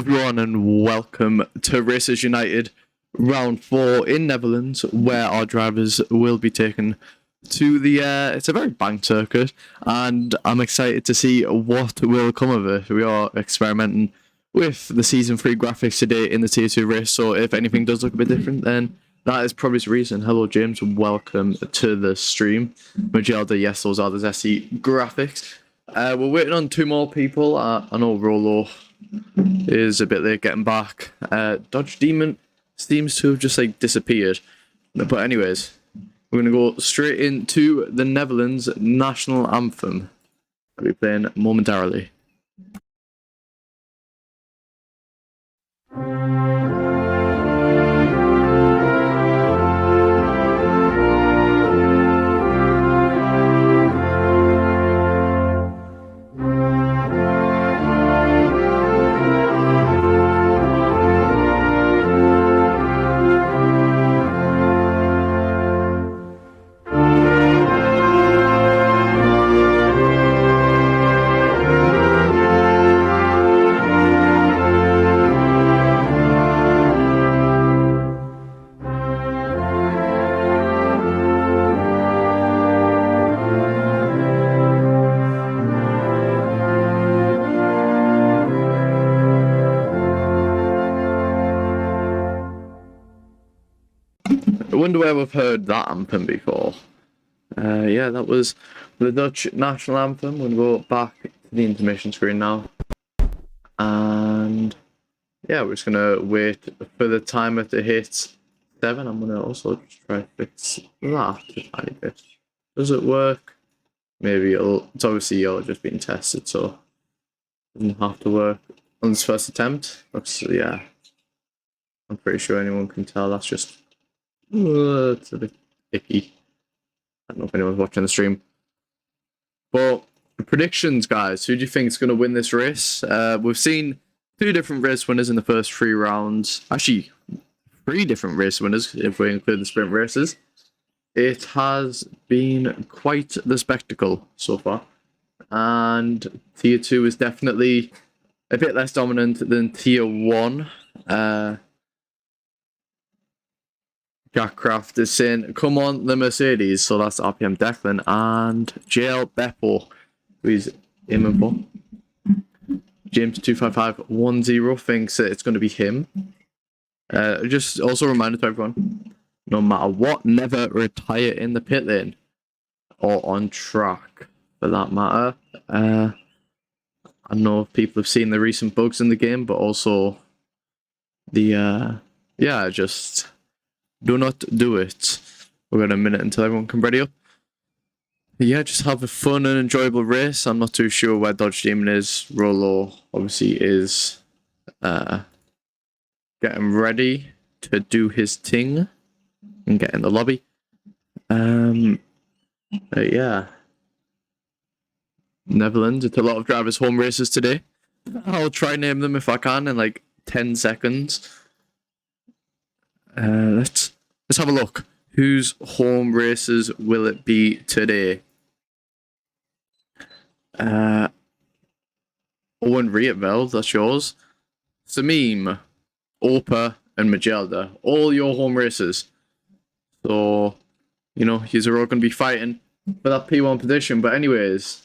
everyone, and welcome to Races United Round 4 in Netherlands, where our drivers will be taken to the, it's a very banked circuit, and I'm excited to see what will come of it. We are experimenting with the Season 3 graphics today in the Tier 2 race, so if anything does look a bit different, then that is probably the reason. Hello James, welcome to the stream. Magelda, yes, those are the SE graphics. We're waiting on two more people. I know Rolo is a bit late getting back. Dodge Demon seems to have just disappeared. But anyways, we're going to go straight into the Netherlands national anthem. I'll be playing momentarily. I wonder where we've heard that anthem before. Yeah, that was the Dutch national anthem. We're going to go back to the intermission screen now. And yeah, we're just going to wait for the timer to hit 7. I'm going to also just try to fix that a tiny bit. Does it work? Maybe it's obviously all just being tested, so it doesn't have to work on this first attempt. But yeah, I'm pretty sure anyone can tell that's just it's a bit icky. I don't know if anyone's watching the stream. But predictions, guys. Who do you think is going to win this race? We've seen 2 different race winners in the first 3 rounds. Actually, 3 different race winners if we include the sprint races. It has been quite the spectacle so far. And Tier 2 is definitely a bit less dominant than Tier 1. Jack Craft is saying, come on, the Mercedes. So that's RPM Declan and JL Beppo, who is aiming for. James25510 thinks that it's going to be him. Just also a reminder to everyone, no matter what, never retire in the pit lane. Or on track, for that matter. I know if people have seen the recent bugs in the game, but also the, yeah, just do not do it. We've got a minute until everyone can ready up. Yeah, just have a fun and enjoyable race. I'm not too sure where Dodge Demon is. Rolo obviously is getting ready to do his thing and get in the lobby. Yeah. Netherlands, it's a lot of drivers' home races today. I'll try name them if I can in like 10 seconds. Let's have a look. Whose home races will it be today? Owen Rietveld, that's yours. Samim, Opa, and Magelda. All your home races. So, you know, these are all going to be fighting for that P1 position. But anyways,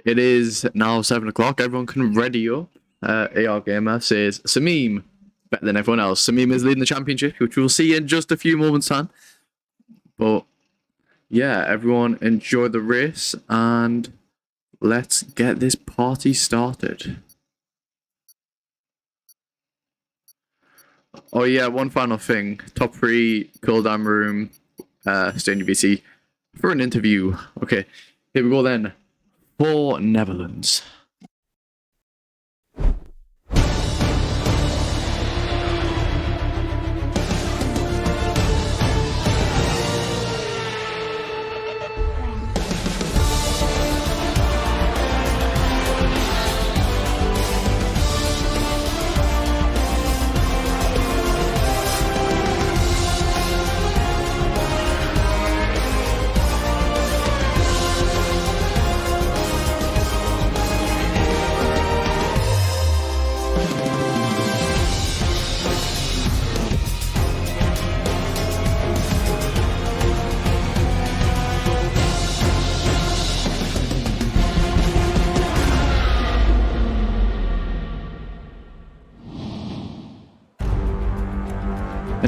it is now 7 o'clock. Everyone can ready up. AR Gamer says, Samim, better than everyone else. Samim is leading the championship, which we'll see in just a few moments' time. But yeah, everyone enjoy the race and let's get this party started. Oh yeah, one final thing. Top 3 cooldown room, stay in your VC for an interview. Okay, here we go then. For Netherlands.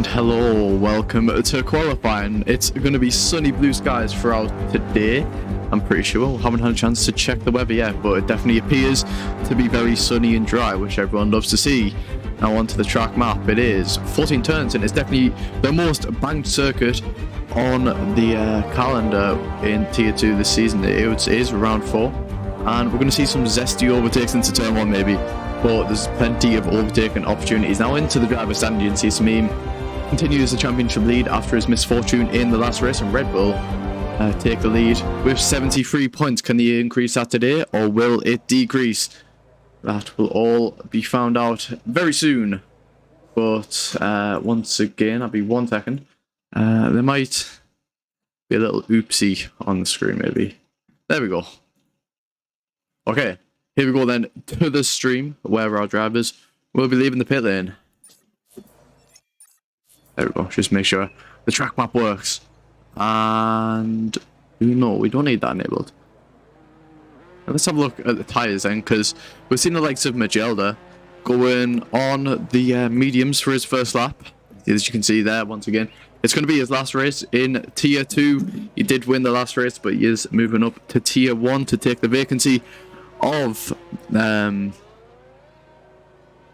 And hello, welcome to qualifying. It's going to be sunny blue skies throughout today. I'm pretty sure. We haven't had a chance to check the weather yet, but it definitely appears to be very sunny and dry, which everyone loves to see. Now onto the track map. It is 14 turns, and it's definitely the most banked circuit on the calendar in Tier 2 this season. It is round 4, and we're going to see some zesty overtakes into turn 1 maybe, but there's plenty of overtaking opportunities. Now into the driver's stand, you can see Samim continues the championship lead after his misfortune in the last race, and Red Bull take the lead with 73 points. Can they increase that today, or will it decrease? That will all be found out very soon. But once again, I'll be 1 second. There might be a little oopsie on the screen, maybe. There we go. Okay, here we go then to the stream where our drivers will be leaving the pit lane. There we go. Just make sure the track map works. And no, we don't need that enabled. Now let's have a look at the tyres then, because we've seen the likes of Magelda going on the mediums for his first lap. As you can see there, once again, it's going to be his last race in Tier 2. He did win the last race, but he is moving up to Tier 1 to take the vacancy of the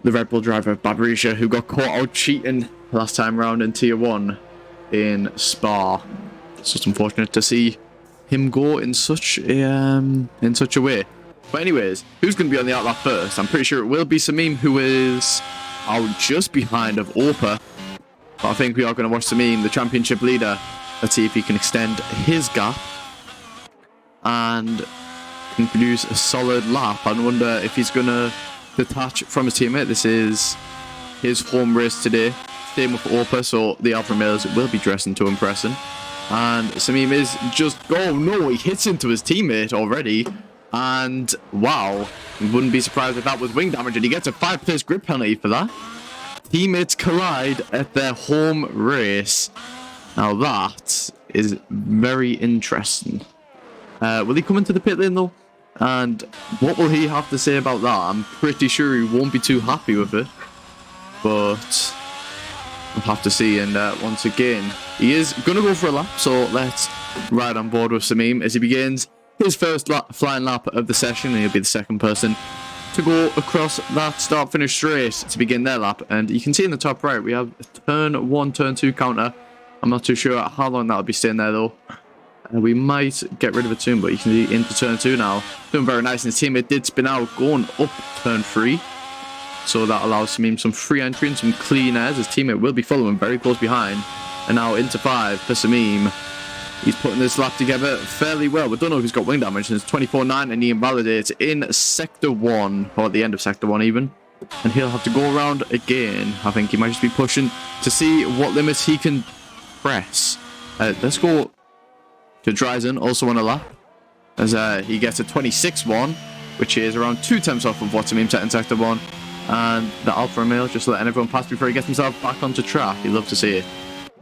Red Bull driver Babarisha, who got caught out cheating last time round in Tier 1 in Spa. It's just unfortunate to see him go in such a way. But anyways, who's going to be on the outlap first? I'm pretty sure it will be Samim, who is out just behind of Orpa. But I think we are going to watch Samim, the championship leader. Let's see if he can extend his gap and can produce a solid lap. I wonder if he's going to detach from his teammate. This is his home race today. Same with Orpa, so the Alpha Males will be dressing to impress him. And Samim is just... Oh no, he hits into his teammate already. And wow, wouldn't be surprised if that was wing damage, and he gets a 5-place grip penalty for that. Teammates collide at their home race. Now that is very interesting. Will he come into the pit lane though? And what will he have to say about that? I'm pretty sure he won't be too happy with it. But we'll have to see. And once again, he is going to go for a lap. So let's ride on board with Samim as he begins his first flying lap of the session. And he'll be the second person to go across that start-finish straight to begin their lap. And you can see in the top right, we have a turn 1, turn 2 counter. I'm not too sure how long that'll be staying there though. We might get rid of it soon, but you can see into turn 2 now. Doing very nice, and his teammate did spin out going up turn 3. So that allows him some free entry and some clean airs. His teammate will be following very close behind. And now into 5 for Samim. He's putting this lap together fairly well. We don't know if he's got wing damage, and it's 24.9, and he invalidates in Sector 1, or at the end of Sector 1 even. And he'll have to go around again. I think he might just be pushing to see what limits he can press. Let's go to Dryzen, also on a lap, as he gets a 26.1, which is around 2 tenths off of what Samim set in Sector 1. And the Alpha Male just letting everyone pass before he gets himself back onto track. You'd love to see it.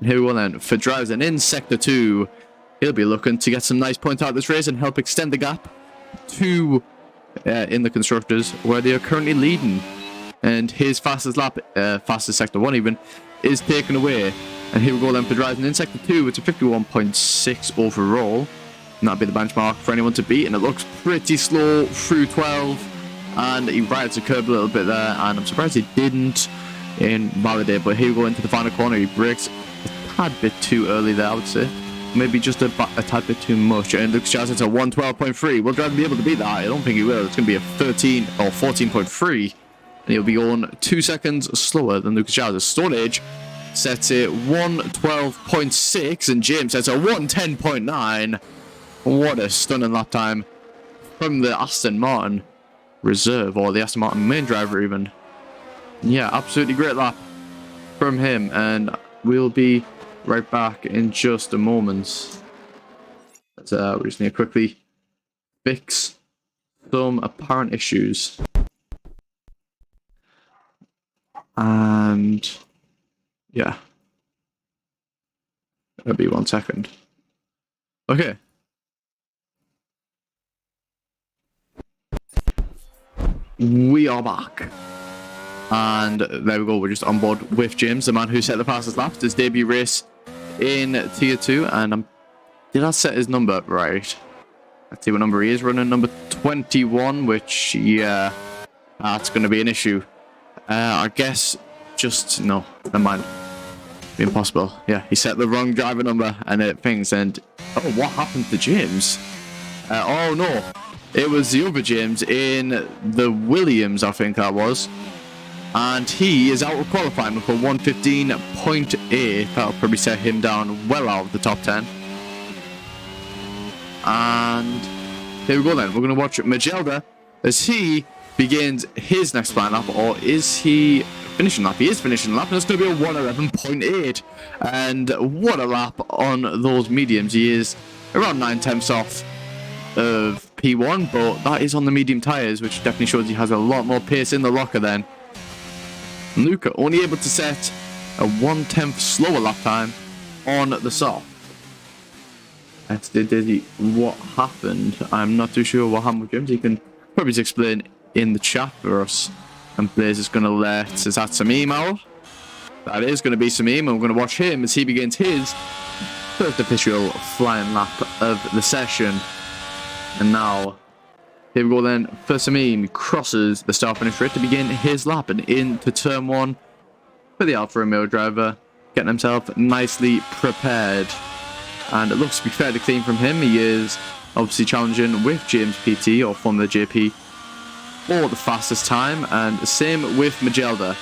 And here we go then for Dryzen in Sector 2. He'll be looking to get some nice points out of this race and help extend the gap to in the Constructors, where they are currently leading. And his fastest lap, fastest Sector 1 even, is taken away. And here we go then for Dryzen in Sector 2. It's a 51.6 overall. And that'll be the benchmark for anyone to beat. And it looks pretty slow through 12. And he rides the curb a little bit there. And I'm surprised he didn't invalidate. But here we go into the final corner. He brakes a tad bit too early there, I would say. Maybe just a tad bit too much. And Lucas Jazz it's a 112.3. Will Dryzen be able to beat that? I don't think he will. It's going to be a 13 or 14.3. And he'll be on 2 seconds slower than Lucas Jazz. Stone Age sets it 112.6, and James sets a 110.9. What a stunning lap time from the Aston Martin reserve, or the Aston Martin main driver even. Yeah, absolutely great lap from him, and we'll be right back in just a moment. But, we just need to quickly fix some apparent issues. And yeah, that'll be 1 second. Okay. We are back. And there we go, we're just on board with James, the man who set the fastest laps. His debut race in Tier 2, and did I set his number right? Let's see what number he is running. Number 21, which, yeah, that's going to be an issue. I guess just, no, never mind. Impossible. Yeah, he set the wrong driver number and it things. And, oh, what happened to James? Oh, no. It was the other James in the Williams, I think that was. And he is out of qualifying for 115.8. That'll probably set him down well out of the top 10. And here we go then. We're going to watch Magelda as he begins his next flying lap. Or is he finishing lap? He is finishing lap, and it's going to be a 111.8. And what a lap on those mediums. He is around 9/10 off of P1, but that is on the medium tyres, which definitely shows he has a lot more pace in the locker then. Luca only able to set a 1/10 slower lap time on the soft. What happened? I'm not too sure what happened with James. He can probably just explain in the chat for us. And Blaze is going to let, is that Samim out? That is going to be Samim, and we're going to watch him as he begins his first official flying lap of the session. And now, here we go then, for Samim, he crosses the start finish straight to begin his lap and into turn 1 for the Alfa Romeo driver, getting himself nicely prepared. And it looks to be fairly clean from him. He is obviously challenging with James PT or Formula JP for the fastest time, and same with Magelda.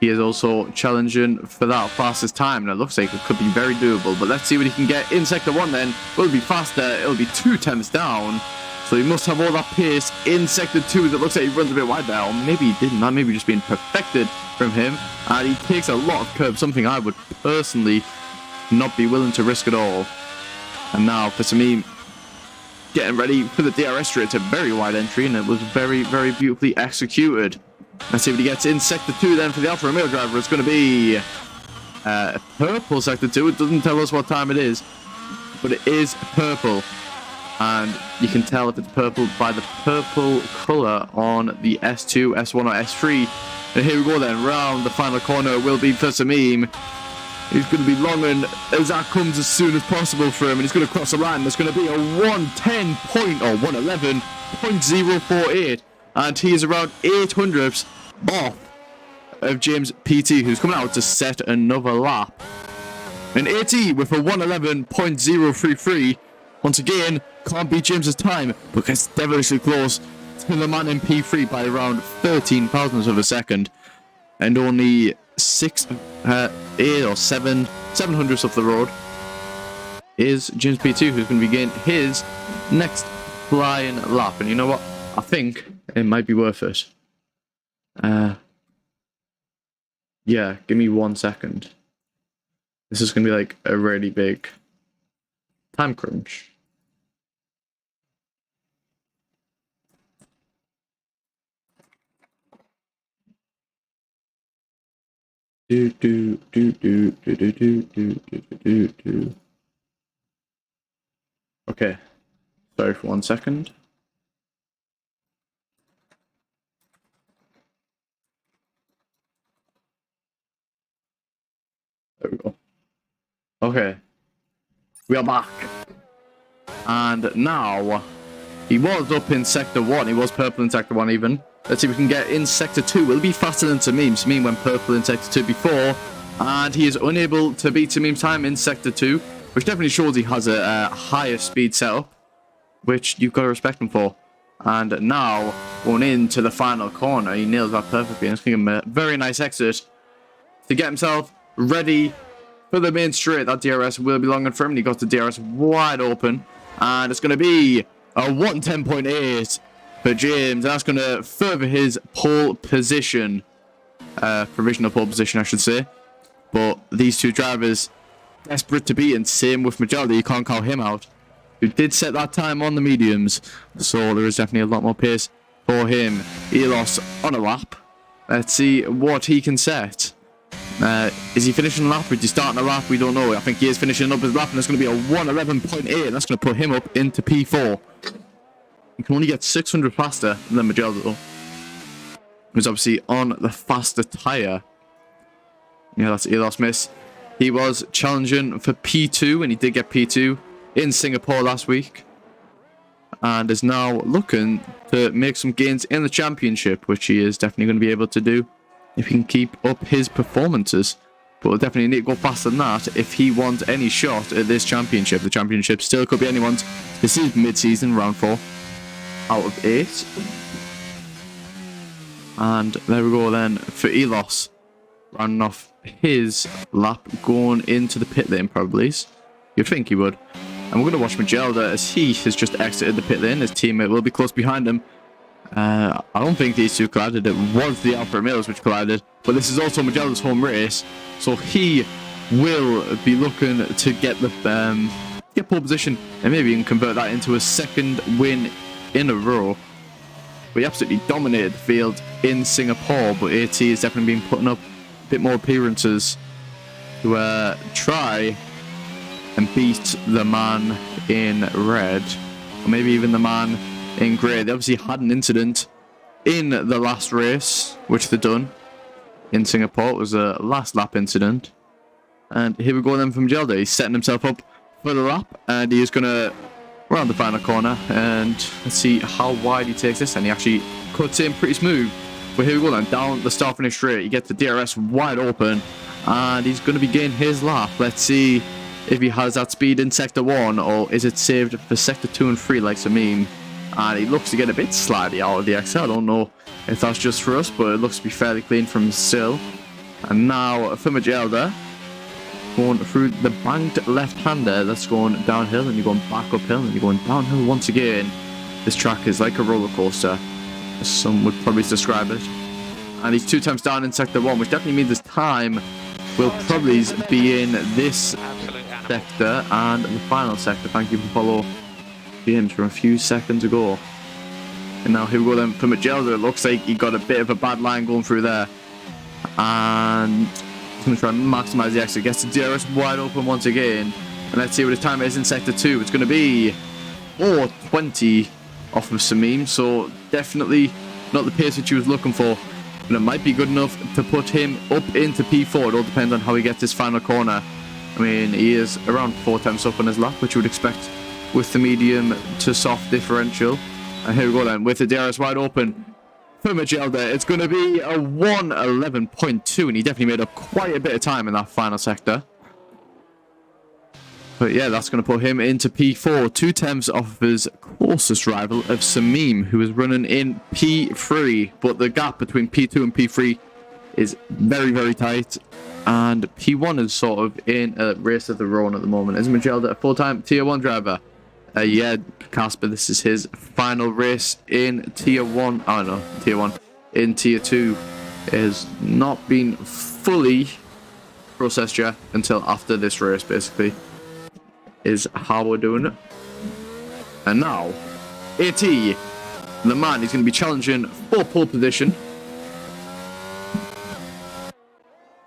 He is also challenging for that fastest time, and it looks like it could be very doable. But let's see what he can get in Sector 1 then. Will it be faster? It'll be 2/10 down. So he must have all that pace in Sector 2. It looks like he runs a bit wide there, or maybe he didn't. That maybe just being perfected from him. And he takes a lot of curves, something I would personally not be willing to risk at all. And now for Samim, getting ready for the DRS straight. It's a very wide entry, and it was very, very beautifully executed. Let's see what he gets in Sector 2 then for the Alfa Romeo driver. It's going to be purple Sector 2. It doesn't tell us what time it is, but it is purple. And you can tell if it's purple by the purple colour on the S2, S1 or S3. And here we go then, round the final corner will be for Samim. He's going to be longing as that comes as soon as possible for him, and he's going to cross the line. There's going to be a 111.048, and he is around 800ths off of James PT, who's coming out to set another lap. And AT with a 111.033, once again, can't beat James's time, but gets devilishly close to the man in P3 by around 13 thousandths of a second, and only 8 or 7 hundredths off the road is James P2, who's going to begin his next flying lap. And you know what? I think it might be worth it. Yeah, give me 1 second. This is going to be like a really big time crunch. Okay, sorry for 1 second. There we go. Okay, we are back. And now, he was up in Sector 1, he was purple in Sector 1 even. Let's see if we can get in Sector 2. Will it be faster than Samim? Samim went purple in Sector 2 before, and he is unable to beat Samim's time in Sector 2, which definitely shows he has a higher speed setup, which you've got to respect him for. And now, going into the final corner, he nails that perfectly, and it's going to give him a very nice exit to get himself ready for the main straight. That DRS will be long and firm, and he got the DRS wide open, and it's going to be a 110.8 for James. That's going to further his pole position, provisional pole position, I should say. But these two drivers, desperate to beat, and same with Magelda, you can't count him out, who did set that time on the mediums. So there is definitely a lot more pace for him. He lost on a lap. Let's see what he can set. Is he finishing a lap? Or is he starting a lap? We don't know. I think he is finishing up his lap, and it's going to be a 111.8, and that's going to put him up into P4. You can only get 600 faster than Magelda, though. was obviously on the faster tyre. Yeah, that's Elos miss. He was challenging for P2, and he did get P2 in Singapore last week. And is now looking to make some gains in the championship, which he is definitely going to be able to do if he can keep up his performances. But we'll definitely need to go faster than that if he wants any shot at this championship. The championship still could be anyone's. This is mid-season, round 4 out of 8. And there we go then for Elos, running off his lap, going into the pit lane probably. You'd think he would. And we're going to watch Magelda as he has just exited the pit lane. His teammate will be close behind him. I don't think these two collided. It was the R04 Netherlands which collided. But this is also Magelda's home race. So he will be looking to get the get pole position and maybe even convert that into a second win in a row. We absolutely dominated the field in Singapore, but AT has definitely been putting up a bit more appearances to try and beat the man in red, or maybe even the man in grey. They obviously had an incident in the last race, which they've done in Singapore. It was a last lap incident. And here we go then from Magelda. He's setting himself up for the lap, and he is going to round the final corner, and let's see how wide he takes this. And he actually cuts in pretty smooth. But here we go then, down the start finish straight. He gets the DRS wide open, and he's going to begin his lap. Let's see if he has that speed in Sector 1, or is it saved for Sector 2 and 3 like Samim. And he looks to get a bit slidey out of the exit. I don't know if that's just for us, but it looks to be fairly clean from still. And now for Magelda, going through the banked left-hander that's going downhill, and you're going back uphill, and you're going downhill once again. This track is like a roller coaster, as some would probably describe it. And he's 2 times down in Sector 1, which definitely means his time will probably be in this sector and the final sector. Thank you for follow James from a few seconds ago. And now here we go then for Magelda. It looks like he got a bit of a bad line going through there, and he's going to try and maximise the exit. Gets the DRS wide open once again, and let's see what his time is in Sector 2. It's going to be 4:20 off of Samim, so definitely not the pace which he was looking for, but it might be good enough to put him up into P4. It all depends on how he gets this final corner. I mean, he is around 4 times up on his lap, which you would expect with the medium to soft differential. And here we go then, with the DRS wide open for Magelda. It's going to be a 1:11.2, and he definitely made up quite a bit of time in that final sector. But yeah, that's going to put him into P4, 2 tenths off of his closest rival of Samim, who is running in P3. But the gap between P2 and P3 is very, very tight. And P1 is sort of in a race of their own at the moment. Is Magelda a full-time Tier 1 driver? Yeah, Casper, this is his final race in Tier 1. Oh no, Tier 1. In Tier 2. It has not been fully processed yet until after this race, basically, is how we're doing it. And now, AT, the man, he's going to be challenging for pole position.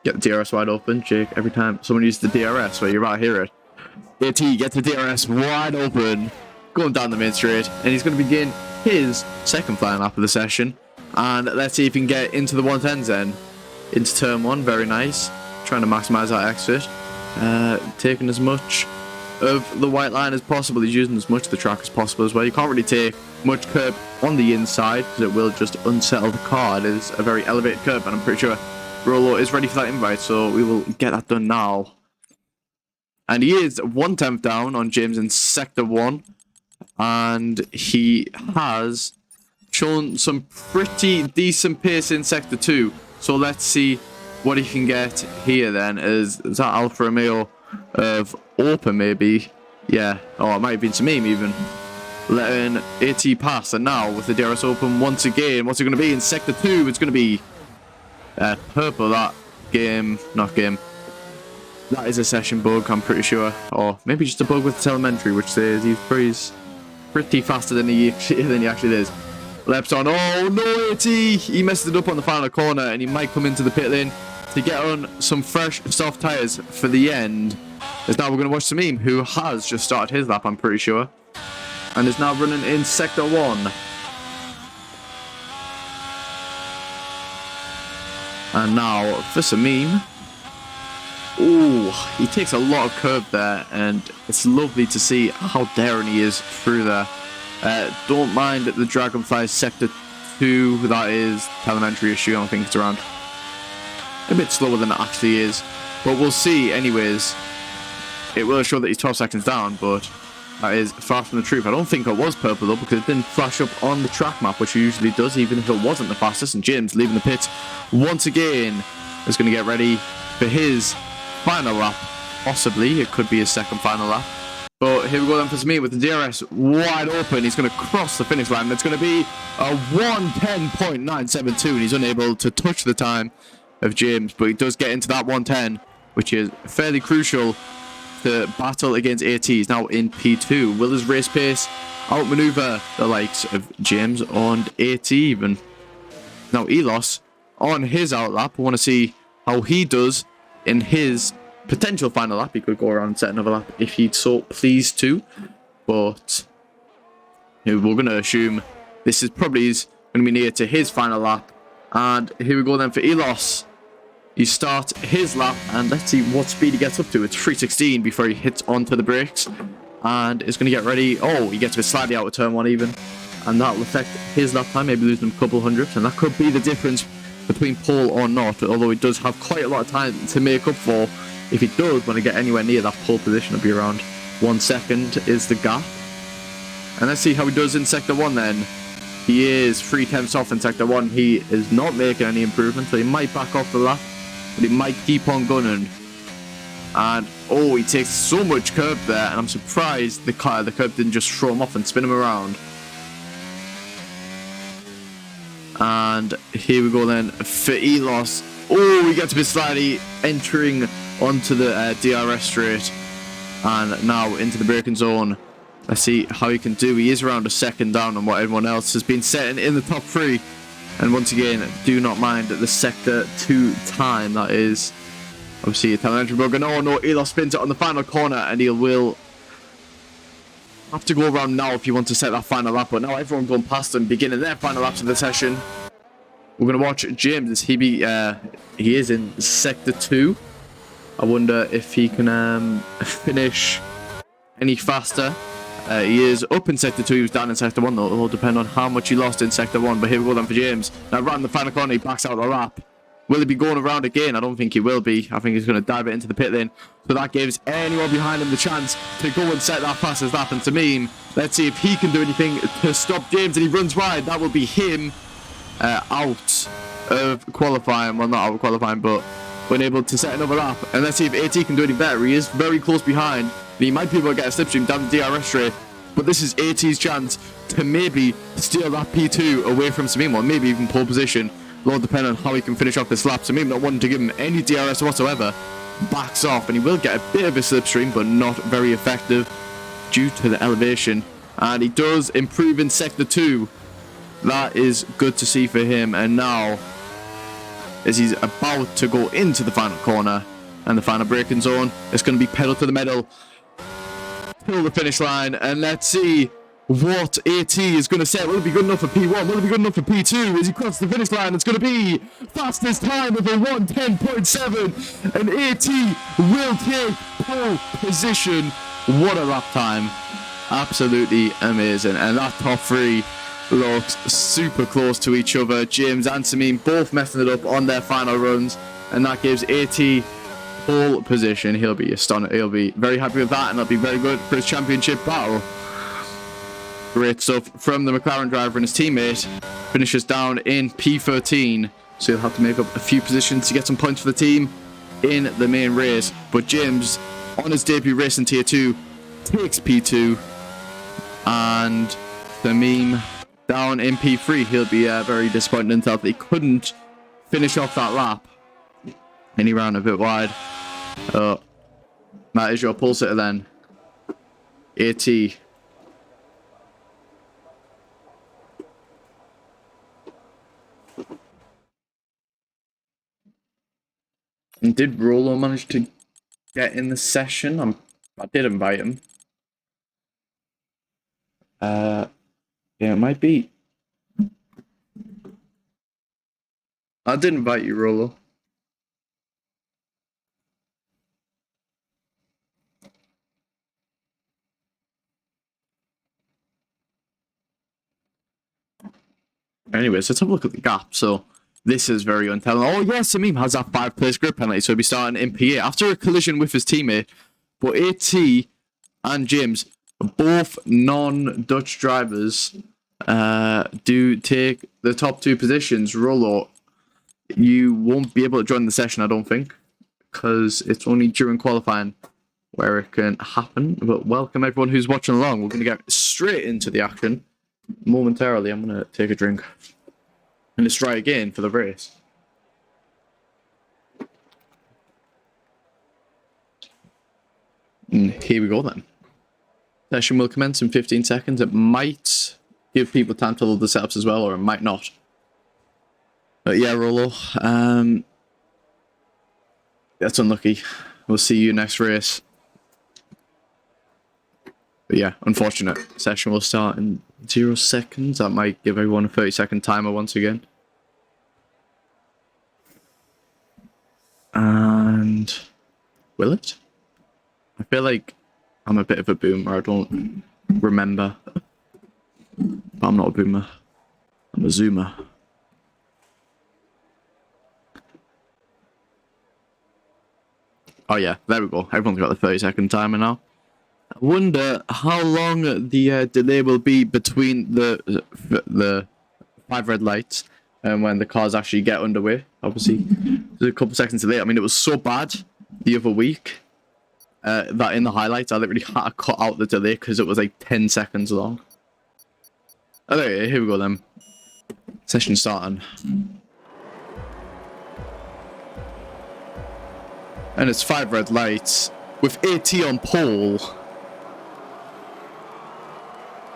Get the DRS wide open, Jake. Every time someone uses the DRS, where you're about to hear it. AT gets the DRS wide open, going down the main straight, and he's going to begin his second flying lap of the session. And let's see if he can get into the 110s then. Into turn 1, very nice. Trying to maximise that exit. Taking as much of the white line as possible. He's using as much of the track as possible as well. You can't really take much curb on the inside, because it will just unsettle the car. It is a very elevated curb, and I'm pretty sure Rolo is ready for that invite, so we will get that done now. And he is 1 tenth down on James in Sector 1. And he has shown some pretty decent pace in Sector 2. So let's see what he can get here then. Is that Alfa Romeo of Open maybe? Yeah. Oh, it might have been Samim even. Letting AT pass. And now with the DRS open once again. What's it going to be in Sector 2? It's going to be purple, that game. Not game. That is a session bug, I'm pretty sure. Or maybe just a bug with telemetry, which says he's pretty faster than he actually is. Laps on. Oh no, AT! He messed it up on the final corner, and he might come into the pit lane to get on some fresh, soft tyres for the end. As now we're going to watch Samim, who has just started his lap, I'm pretty sure. And is now running in Sector 1. And now for Samim. Ooh, he takes a lot of curb there, and it's lovely to see how daring he is through there. Don't mind the Dragonfly Sector 2, that is telemetry issue. I don't think it's around a bit slower than it actually is. But we'll see anyways. It will show that he's 12 seconds down, but that is far from the truth. I don't think it was purple though, because it didn't flash up on the track map, which it usually does, even if it wasn't the fastest. And James leaving the pits once again is going to get ready for his final lap. Possibly, it could be his second final lap. But here we go then for Samir with the DRS wide open. He's going to cross the finish line. It's going to be a 1:10.972, and he's unable to touch the time of James, but he does get into that 1:10, which is fairly crucial to battle against AT. He's now in P2. Will his race pace outmaneuver the likes of James and AT even? Now Elos on his outlap. We want to see how he does in his potential final lap. He could go around and set another lap if he'd so pleased to, but we're going to assume this is probably going to be near to his final lap. And here we go then for Elos. He starts his lap, and let's see what speed he gets up to. It's 3:16 before he hits onto the brakes, and is going to get ready. Oh, he gets a bit slightly out of turn 1 even, and that will affect his lap time, maybe losing a couple hundredths, and that could be the difference between pole or not, although he does have quite a lot of time to make up for. If he does want to get anywhere near that pole position, it'll be around 1 second is the gap. And let's see how he does in Sector 1 then. He is 3/10 off in Sector 1. He is not making any improvement, so he might back off the lap, but he might keep on gunning. And oh, he takes so much curb there, and I'm surprised the curb didn't just throw him off and spin him around. And here we go then for Elos. Oh, he gets a bit slightly entering onto the DRS straight, and now into the braking zone. Let's see how he can do. He is around a second down on what everyone else has been setting in the top 3. And once again, do not mind the Sector 2 time. That is obviously a telemetry bug. Oh no, Elos spins it on the final corner, and he will have to go around now if you want to set that final lap. But now everyone going past him, beginning their final laps of the session. We're going to watch James. He is in Sector 2. I wonder if he can finish any faster. He is up in Sector 2. He was down in Sector 1 though. It will depend on how much he lost in Sector 1. But here we go then for James. Now right in the final corner, he backs out the lap. Will he be going around again? I don't think he will be. I think he's going to dive it into the pit lane. So that gives anyone behind him the chance to go and set that fastest lap. And Tamim, let's see if he can do anything to stop James. And he runs wide. That will be him out of qualifying. Well, not out of qualifying, but unable to set another lap. And let's see if AT can do any better. He is very close behind. He might be able to get a slipstream down the DRS straight, but this is AT's chance to maybe steal that P2 away from Samim, or maybe even pole position. Will depend on how he can finish off this lap. Samim, not wanting to give him any DRS whatsoever, backs off, and he will get a bit of a slipstream, but not very effective due to the elevation. And he does improve in Sector 2. That is good to see for him. And now, as he's about to go into the final corner and the final braking zone, it's going to be pedal to the metal till the finish line. And let's see what AT is going to set. Will it be good enough for P1? Will it be good enough for P2? As he crosses the finish line, it's going to be fastest time of a 1:10.7, and AT will take pole position. What a lap time. Absolutely amazing. And that top 3 looks super close to each other. James and Samim both messing it up on their final runs, and that gives AT pole position. He'll be astonished. He'll be very happy with that, and that'll be very good for his championship battle. Great stuff from the McLaren driver, and his teammate finishes down in P13, so he'll have to make up a few positions to get some points for the team in the main race. But James, on his debut race in Tier 2, takes P2, and Samim down in P3. He'll be very disappointed in himself that he couldn't finish off that lap, and he ran a bit wide. That is your pole sitter then, AT. And did Rolo manage to get in the session? I did invite him. Yeah, it might be. I did invite you, Rolo. Anyways, let's have a look at the gap. So this is very untelling. Oh yes, Samim has that 5-place grip penalty, so he'll be starting in P8 after a collision with his teammate. But AT and James, both non-Dutch drivers, do take the top 2 positions. Rolo, you won't be able to join the session, I don't think, because it's only during qualifying where it can happen. But welcome everyone who's watching along. We're going to get straight into the action momentarily. I'm going to take a drink and let's try again for the race. And here we go then. Session will commence in 15 seconds. It might give people time to load the setups as well, or it might not. But yeah, Rolo, that's unlucky. We'll see you next race. But yeah, unfortunate. Session will start in 0 seconds. That might give everyone a 30-second timer once again. And will it? I feel like I'm a bit of a boomer. I don't remember. But I'm not a boomer. I'm a zoomer. Oh yeah, there we go. Everyone's got the 30-second timer now. I wonder how long the delay will be between the 5 red lights and when the cars actually get underway. Obviously, there's a couple seconds delay. I mean, it was so bad the other week that in the highlights I literally had to cut out the delay because it was like 10 seconds long. Okay, here we go then. Session starting. And it's 5 red lights with AT on pole.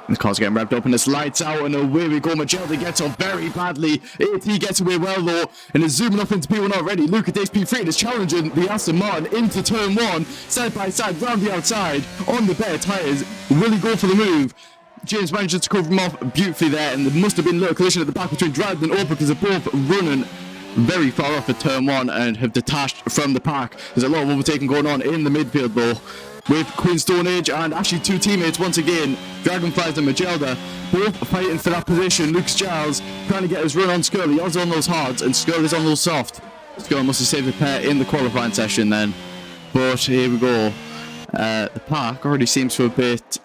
The car's getting revved up and it's lights out and away we go. Magelda gets on very badly. AT gets away well though and is zooming up into P1 already. Luca takes P3 and is challenging the Aston Martin into turn 1. Side by side, round the outside, on the bare tyres. Will he go for the move? James manages to cover him off beautifully there, and there must have been a little collision at the back between Dryden and Oprah because they're both running very far off at turn 1 and have detached from the pack. There's a lot of overtaking going on in the midfield though, with Queen Stone Age and actually 2 teammates once again, Dragonflies and Magelda, both fighting for that position. Lucas Giles trying to get his run on Skirl. He was on those hards and Skirl is on those soft. Skirl must have saved the pair in the qualifying session then. But here we go. The pack already seems to have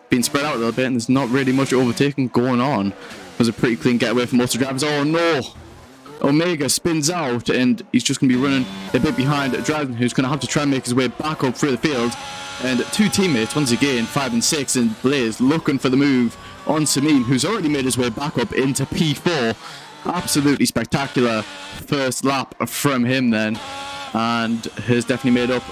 been spread out a little bit and there's not really much overtaking going on. It was a pretty clean getaway from most of the drivers. Oh no! Omega spins out and he's just going to be running a bit behind Dryden, who's going to have to try and make his way back up through the field. And 2 teammates, once again, 5 and 6, and Blaze looking for the move on Samim, who's already made his way back up into P4. Absolutely spectacular first lap from him then, and has definitely made up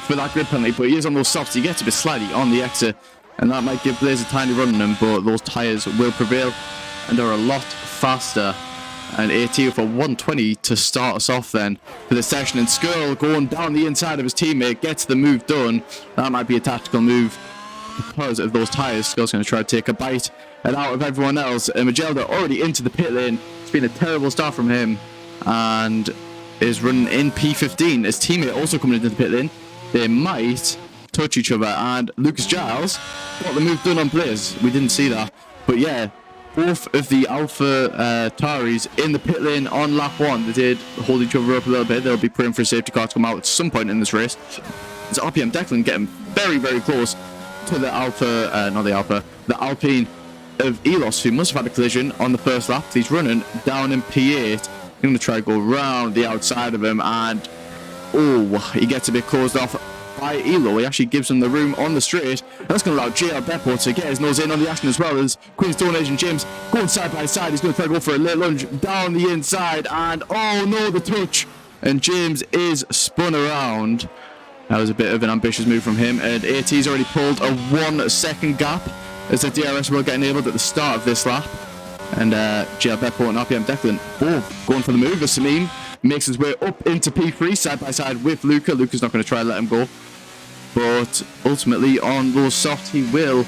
for that grid penalty. But he is on those softs, he gets a bit slidey on the exit, and that might give Blaze a tiny run on him, but those tyres will prevail and are a lot faster. And AT for 120 to start us off then for the session, and Skirl going down the inside of his teammate gets the move done. That might be a tactical move because of those tyres. Skirl's going to try to take a bite out of everyone else, and Magelda already into the pit lane. It's been a terrible start from him and is running in P15. His teammate also coming into the pit lane. They might touch each other, and Lucas Giles got the move done on Blaze. We didn't see that, but yeah, both of the Alpha Taris in the pit lane on lap 1. They did hold each other up a little bit. They'll be praying for a safety car to come out at some point in this race. It's RPM Declan getting very, very close to the the Alpine of Elos, who must have had a collision on the first lap. He's running down in P8. He's going to try to go round the outside of him, and oh, he gets a bit closed off by Elo. He actually gives him the room on the straight. That's going to allow JL Beppo to get his nose in on the action as well, as Queen Stone Age and James going side by side. He's going to try to go for a late lunge down the inside, and oh no, the touch, and James is spun around. That was a bit of an ambitious move from him, and AT's already pulled a 1 second gap as the DRS will get enabled at the start of this lap. And JL Beppo and RPM Declan both going for the move as Samim makes his way up into P3 side by side with Luca. Luca's not going to try and let him go, but ultimately on those soft he will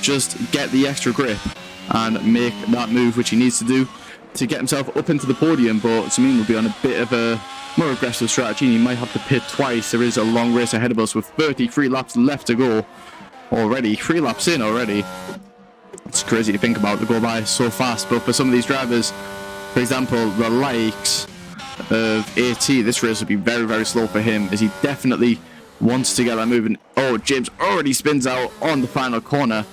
just get the extra grip and make that move which he needs to do to get himself up into the podium, but Samim will be on a bit of a more aggressive strategy, and he might have to pit twice. There is a long race ahead of us with 33 laps left to go already. 3 laps in already. It's crazy to think about. They go by so fast, but for some of these drivers, for example, the likes of AT, this race will be very, very slow for him, as he definitely wants to get that moving. Oh, James already spins out on the final corner,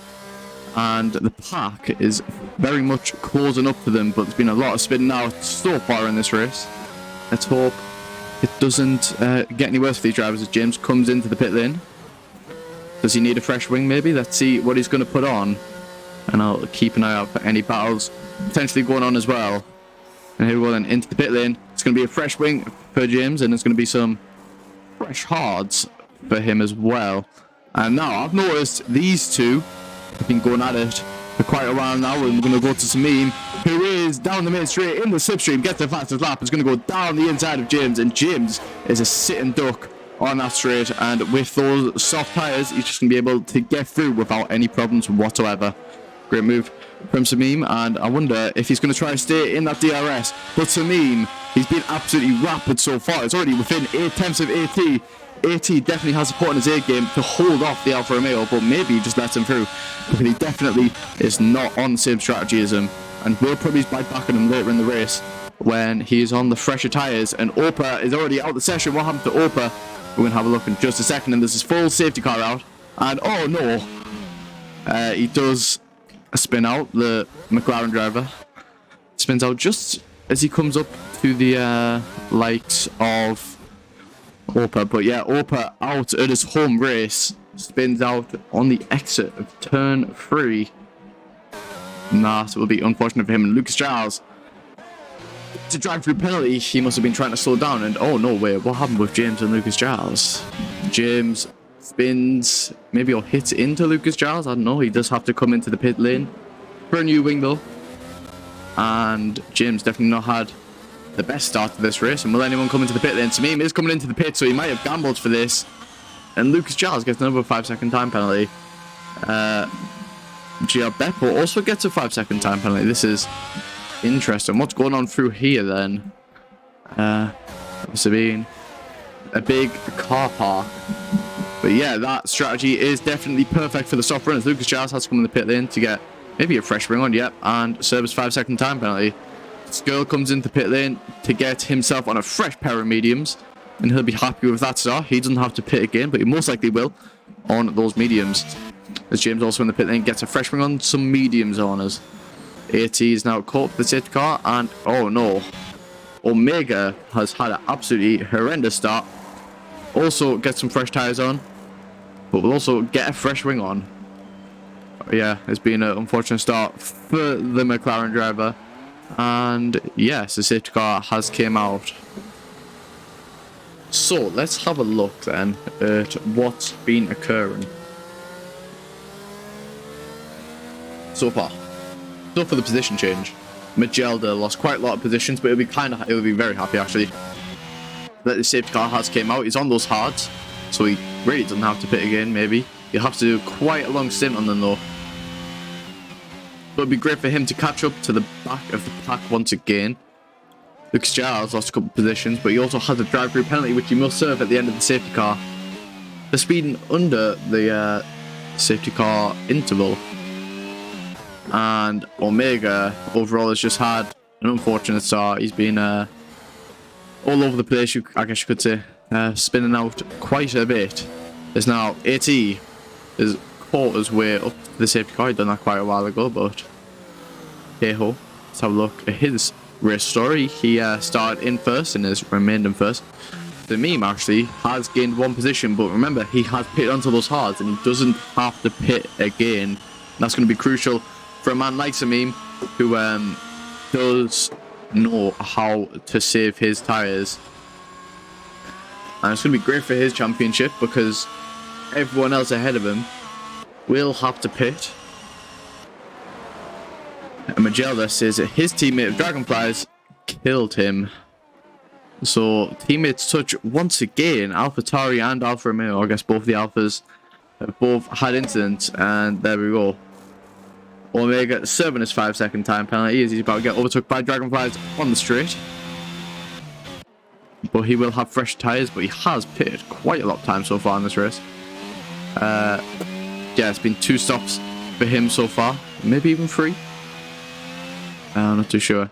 and the pack is very much closing up to them, but there's been a lot of spinning out so far in this race. Let's hope it doesn't get any worse for these drivers as James comes into the pit lane. Does he need a fresh wing maybe? Let's see what he's going to put on, and I'll keep an eye out for any battles potentially going on as well. And here we go then, into the pit lane. It's going to be a fresh wing for James, and it's going to be some fresh hards for him as well. And now I've noticed these two have been going at it for quite a while now, and we're going to go to Samim, who is down the main straight in the slipstream, gets the fastest lap. It's going to go down the inside of James, and James is a sitting duck on that straight, and with those soft tyres, he's just going to be able to get through without any problems whatsoever. Great move from Samim, and I wonder if he's going to try to stay in that DRS. But Samim, he's been absolutely rapid so far. It's already within 8 tenths of AT. AT definitely has support in his A game to hold off the Alfa Romeo, but maybe he just lets him through, because he definitely is not on the same strategy as him, and will probably bite back at him later in the race when he's on the fresher tyres. And Opa is already out of the session. What happened to Opa? We're going to have a look in just a second, and there's his full safety car out, and oh no, he does spin out. The McLaren driver spins out just as he comes up to the likes of Opa. But yeah, Opa out at his home race, spins out on the exit of turn 3. And that will be unfortunate for him. And Lucas Giles, to drive through penalty, he must have been trying to slow down, and oh no, wait, what happened with James and Lucas Giles? James spins, maybe or hits into Lucas Giles, I don't know. He does have to come into the pit lane for a new wing though, and James definitely not had the best start to this race. And will anyone come into the pit lane? Samim is coming into the pit, so he might have gambled for this, and Lucas Giles gets another 5-second time penalty. Beppo also gets a 5-second time penalty. This is interesting. What's going on through here then? Must have been a big car park. But yeah, that strategy is definitely perfect for the soft runners. Lucas Giles has to come in the pit lane to get maybe a fresh wing on, yep, and serve his 5-second time penalty. Skirl comes into the pit lane to get himself on a fresh pair of mediums, and he'll be happy with that start. He doesn't have to pit again, but he most likely will on those mediums. As James also in the pit lane gets a fresh wing on, some mediums on us. AT is now caught up with the safety car, and oh no, Omega has had an absolutely horrendous start. Also get some fresh tyres on, but we'll also get a fresh wing on. Yeah, it's been an unfortunate start for the McLaren driver, and yes, the safety car has came out. So let's have a look then at what's been occurring so far. So for the position change, Magelda lost quite a lot of positions, but it'll be very happy actually that the safety car has came out. He's on those hards, so he really doesn't have to pit again. Maybe he'll have to do quite a long stint on them though. But it'd be great for him to catch up to the back of the pack once again. Lucas Giles lost a couple of positions, but he also has a drive-through penalty which he must serve at the end of the safety car. They're speeding under the safety car interval. And Omega overall has just had an unfortunate start. He's been all over the place, I guess you could say, spinning out quite a bit. There's now AT is caught his way up to the safety car. He'd done that quite a while ago, but hey ho. Let's have a look at his race story. He started in first and has remained in first. The meme actually has gained 1 position, but remember, he has pitted onto those hards and he doesn't have to pit again. That's going to be crucial for a man like Samim, who does know how to save his tyres. And it's going to be great for his championship, because everyone else ahead of him will have to pit. And Magelda says that his teammate of Dragonflies killed him. So teammates touch once again. AlphaTauri and Alfa Romeo, I guess both the Alphas, have both had incidents, and there we go. Omega serving his 5-second time penalty as he's about to get overtook by Dragonflies on the straight. But he will have fresh tyres, but he has pitted quite a lot of time so far in this race. Yeah, it's been 2 stops for him so far, maybe even 3. I'm not too sure.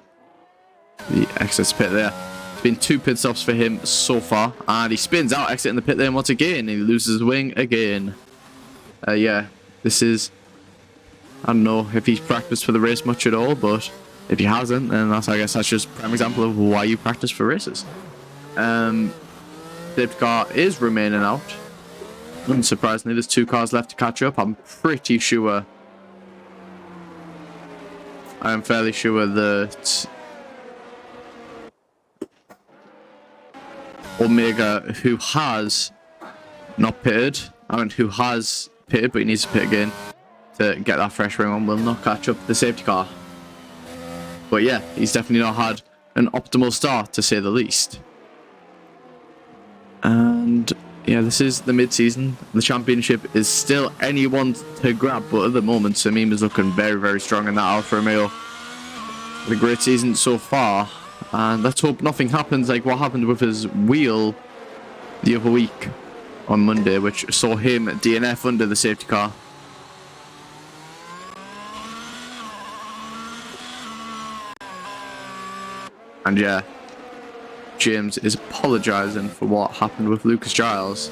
The exit pit there. It's been 2 pit stops for him so far, and he spins out, exiting the pit lane once again. He loses his wing again. Yeah, this is... I don't know if he's practiced for the race much at all, but if he hasn't, then I guess that's just a prime example of why you practice for races. Safety car is remaining out. Unsurprisingly, there's 2 cars left to catch up. I'm pretty sure... I'm fairly sure that... Omega, who has not pitted, who has pitted, but he needs to pit again to get that fresh ring on, will not catch up the safety car. But yeah, he's definitely not had an optimal start, to say the least. And yeah, this is the mid-season. The championship is still anyone's to grab, but at the moment, Samim is looking very, very strong in that Alfa Romeo. A great season so far, and let's hope nothing happens like what happened with his wheel the other week on Monday, which saw him DNF under the safety car. And yeah, James is apologising for what happened with Lucas Giles.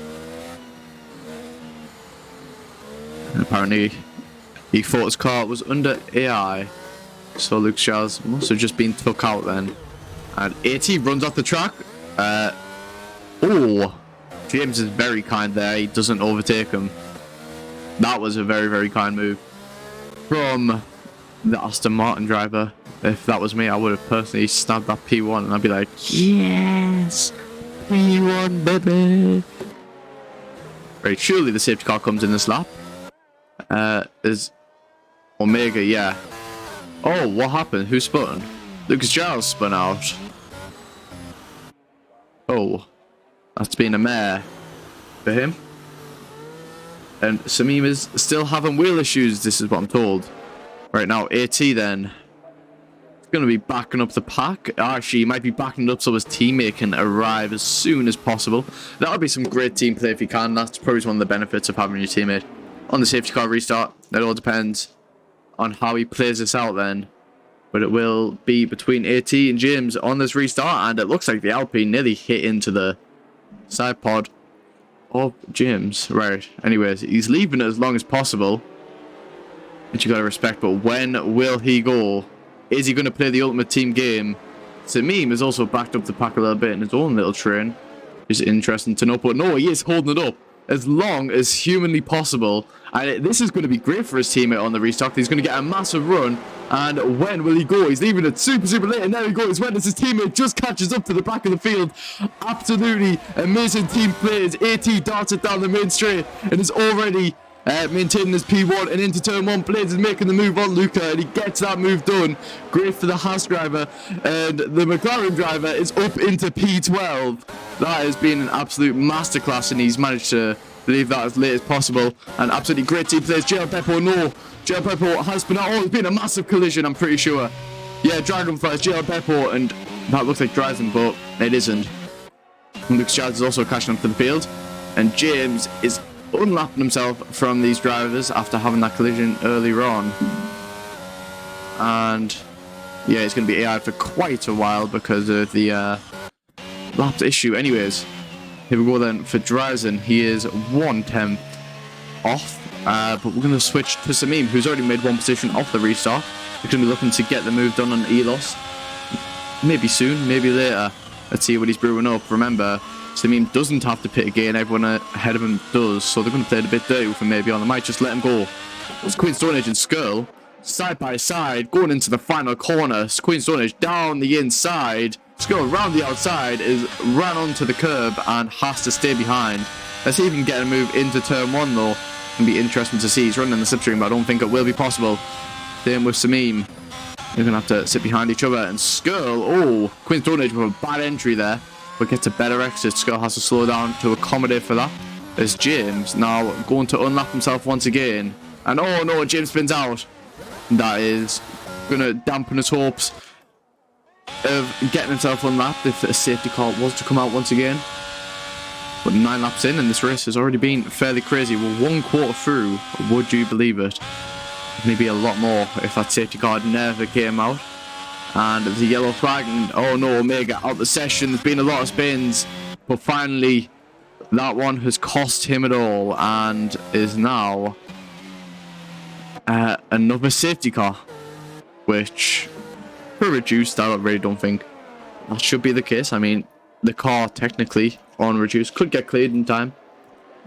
And apparently, he thought his car was under AI. So Lucas Giles must have just been took out then. And AT runs off the track. Oh, James is very kind there. He doesn't overtake him. That was a very, very kind move from the Aston Martin driver. If that was me, I would have personally snapped that P1 and I'd be like, yes, P1, baby. Right, surely the safety car comes in this lap. Is Omega, yeah. Oh, what happened? Who spun? Lucas Giles spun out. Oh, that's been a mare for him. And Samim is still having wheel issues, this is what I'm told. Right now, AT then going to be backing up the pack. Actually, he might be backing it up so his teammate can arrive as soon as possible. That would be some great team play if he can. That's probably one of the benefits of having your teammate on the safety car restart. It all depends on how he plays this out then. But it will be between AT and James on this restart, and it looks like the Alpine nearly hit into the side pod of James. Right, anyways, he's leaving it as long as possible, which you got to respect, but when will he go? Is he going to play the ultimate team game? Samim has also backed up the pack a little bit in his own little train. It's interesting to know, but no, he is holding it up as long as humanly possible. And this is going to be great for his teammate on the restart. He's going to get a massive run. And when will he go? He's leaving it super, super late. And there he goes. When does his teammate just catches up to the back of the field? Absolutely amazing team plays. AT darts it down the main straight and is already maintaining his P1 and into turn 1. Blades is making the move on Luca and he gets that move done. Great for the Haas driver, and the McLaren driver is up into P12. That has been an absolute masterclass, and he's managed to leave that as late as possible. And absolutely great team plays. JL Peppo, no, JL Peppo has been out. Oh, it's been a massive collision, I'm pretty sure. Yeah, Dragonflies, JL Peppo, and that looks like Dryden, but it isn't. And Lucas Giles is also crashing up to the field, and James is unlapping himself from these drivers after having that collision earlier on. And yeah, it's going to be AI for quite a while because of the lapped issue. Anyways, here we go then for Dryden. He is 1/10 off, but we're going to switch to Samim, who's already made 1 position off the restart. We're going to be looking to get the move done on Elos. Maybe soon, maybe later. Let's see what he's brewing up. Remember, Samim doesn't have to pit again, everyone ahead of him does, so they're going to play it a bit dirty with him maybe on. They might just let him go. It's Queen Stone Age and Skrull, side by side, going into the final corner. Queen Stone Age down the inside. Skrull around the outside, is ran onto the curb and has to stay behind. Let's see if he can get a move into turn 1 though. It'll be interesting to see. He's running in the slipstream, but I don't think it will be possible. Same with Samim. They're going to have to sit behind each other. And Skrull, oh, Queen Stone Age with a bad entry there, but gets a better exit. Skrull has to slow down to accommodate for that. There's James now going to unlap himself once again. And oh no, James spins out. that is going to dampen his hopes of getting himself unlapped if a safety car was to come out once again. But 9 laps in, and this race has already been fairly crazy. We're 1 quarter through, would you believe it? Maybe a lot more if that safety car never came out. And the yellow flag, and oh no, Omega out the session. There's been a lot of spins, but finally that one has cost him it all, and is now another safety car, which for reduced, I really don't think that should be the case. I mean, the car technically on reduced could get cleared in time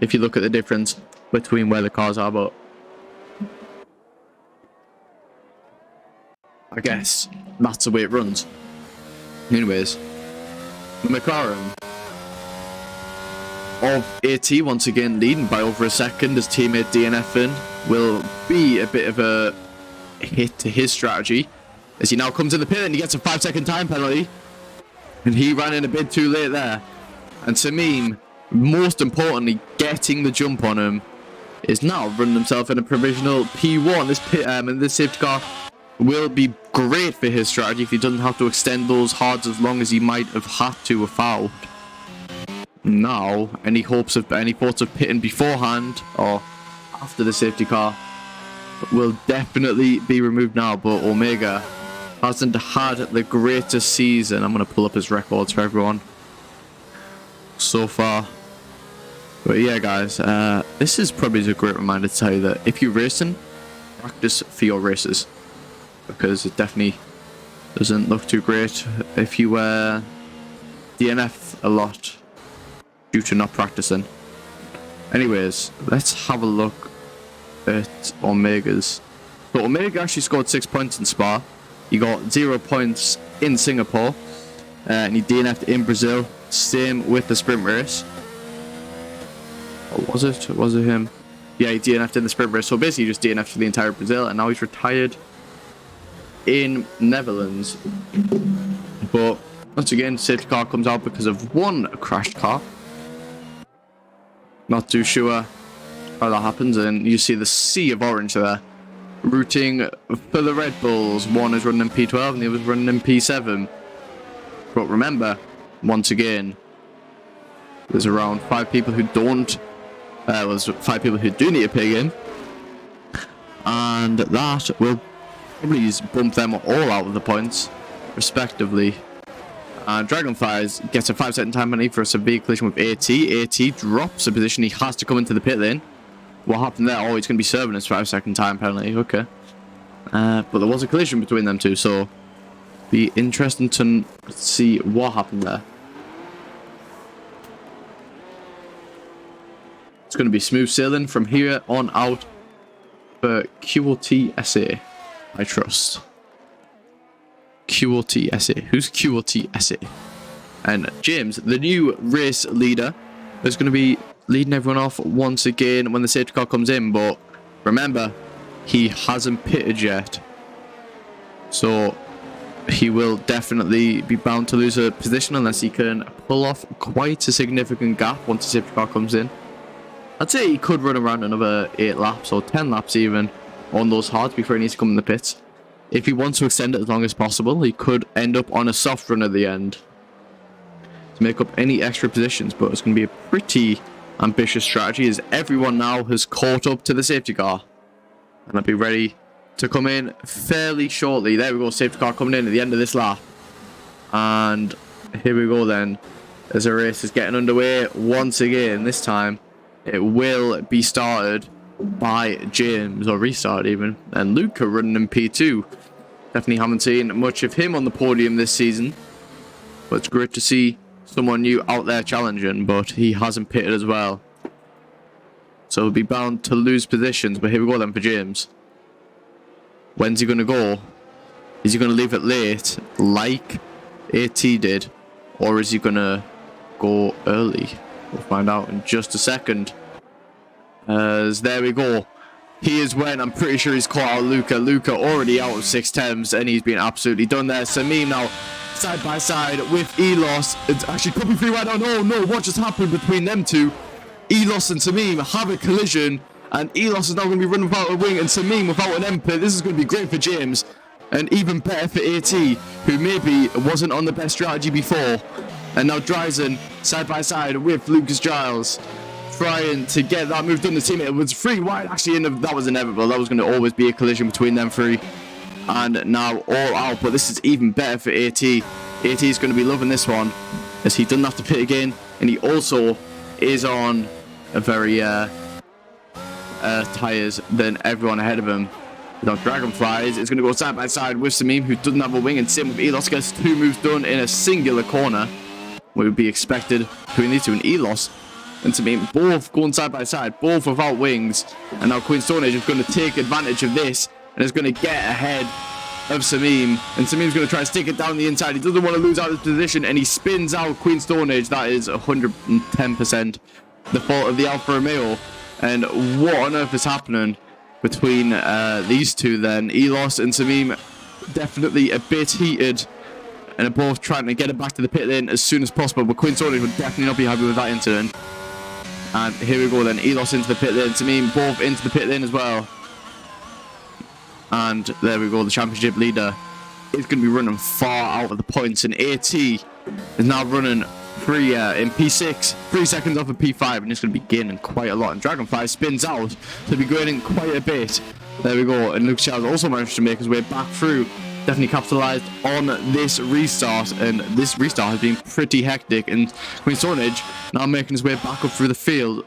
if you look at the difference between where the cars are, but I guess that's the way it runs. Anyways, the McLaren of AT once again leading by over a second as teammate DNF in will be a bit of a hit to his strategy as he now comes in the pit and he gets a 5-second time penalty, and he ran in a bit too late there. And Tamim, most importantly, getting the jump on him, is now running himself in a provisional P1. This pit and this safety car will be great for his strategy if he doesn't have to extend those hards as long as he might have had to without. Now, any thoughts of pitting beforehand or after the safety car will definitely be removed now. But Omega hasn't had the greatest season. I'm going to pull up his records for everyone so far. But yeah, guys, this is probably a great reminder to tell you that if you're racing, practice for your races, because it definitely doesn't look too great if you DNF a lot due to not practicing. Anyways, let's have a look at Omega's. So Omega actually scored 6 points in Spa. He got 0 points in Singapore, and he DNF'd in Brazil. Same with the sprint race. Or was it? Was it him? Yeah, he DNF'd in the sprint race. So basically, he just DNF'd for the entire Brazil, and now he's retired in Netherlands. But once again, safety car comes out because of one crashed car. Not too sure how that happens, and you see the sea of orange there rooting for the Red Bulls. One is running in P12 and the other is running in P7. But remember, once again, there's around 5 people who don't there's 5 people who do need a pig in, and that will probably bump them all out of the points respectively. Dragonflies gets a 5-second time penalty for a severe collision with AT. AT drops a position. He has to come into the pit lane. What happened there? Oh, he's going to be serving his 5-second time penalty. Okay. But there was a collision between them two, so be interesting to see what happened there. It's going to be smooth sailing from here on out for QLT SA, I trust. QLT SA. Who's QLT SA? And James, the new race leader, is going to be leading everyone off once again when the safety car comes in. But remember, he hasn't pitted yet, so he will definitely be bound to lose a position unless he can pull off quite a significant gap once the safety car comes in. I'd say he could run around another 8 laps or 10 laps even on those hards before he needs to come in the pits. If he wants to extend it as long as possible, he could end up on a soft run at the end to make up any extra positions, but it's going to be a pretty ambitious strategy as everyone now has caught up to the safety car. And I'll be ready to come in fairly shortly. There we go, safety car coming in at the end of this lap. And here we go then, as the race is getting underway once again. This time, it will be started by James, or restart even, and Luca running in P2. Definitely haven't seen much of him on the podium this season, but it's great to see someone new out there challenging, but he hasn't pitted as well, so he'll be bound to lose positions. But here we go then for James. When's he going to go? Is he going to leave it late like AT did, or is he going to go early? We'll find out in just a second. As there we go. He is when I'm pretty sure he's caught out Luca. Luca already out of 6 temps, and he's been absolutely done there. Samim now side by side with Elos. It's actually could be free right now. Oh no, what just happened between them two? Elos and Samim have a collision, And Elos is now going to be running without a wing, and Samim without an MP. This is going to be great for James, and even better for AT, who maybe wasn't on the best strategy before. And now Dryzen side by side with Lucas Giles, trying to get that move done. The teammate was 3 wide, actually, and that was inevitable. That was going to always be a collision between them 3. And now all out, but this is even better for AT. AT is going to be loving this one, as he doesn't have to pit again, and he also is on a very tyres than everyone ahead of him. Now Dragonflies is going to go side by side with Samim, who doesn't have a wing, and same with Elos, gets 2 moves done in a singular corner, what would be expected between these two. And Elos and Samim both going side by side, both without wings, and now Queen Stone Age is going to take advantage of this and is going to get ahead of Samim, and Samim's going to try to stick it down the inside. He doesn't want to lose out of position, and he spins out Queen Stone Age. That is 110% the fault of the Alfa Romeo. And what on earth is happening between these two then? Elos and Samim definitely a bit heated, and are both trying to get it back to the pit lane as soon as possible, but Queen Stone Age would definitely not be happy with that incident. And here we go then, Elos into the pit lane, Samim both into the pit lane as well. And there we go, the championship leader is going to be running far out of the points, and AT is now running free in P6, 3 seconds off of P5, and it's going to be gaining quite a lot. And Dragonfly spins out to be gaining quite a bit. There we go, and Luke Charles also managed to make his way back through. Definitely capitalized on this restart, and this restart has been pretty hectic. And Queen Stone Age now making his way back up through the field.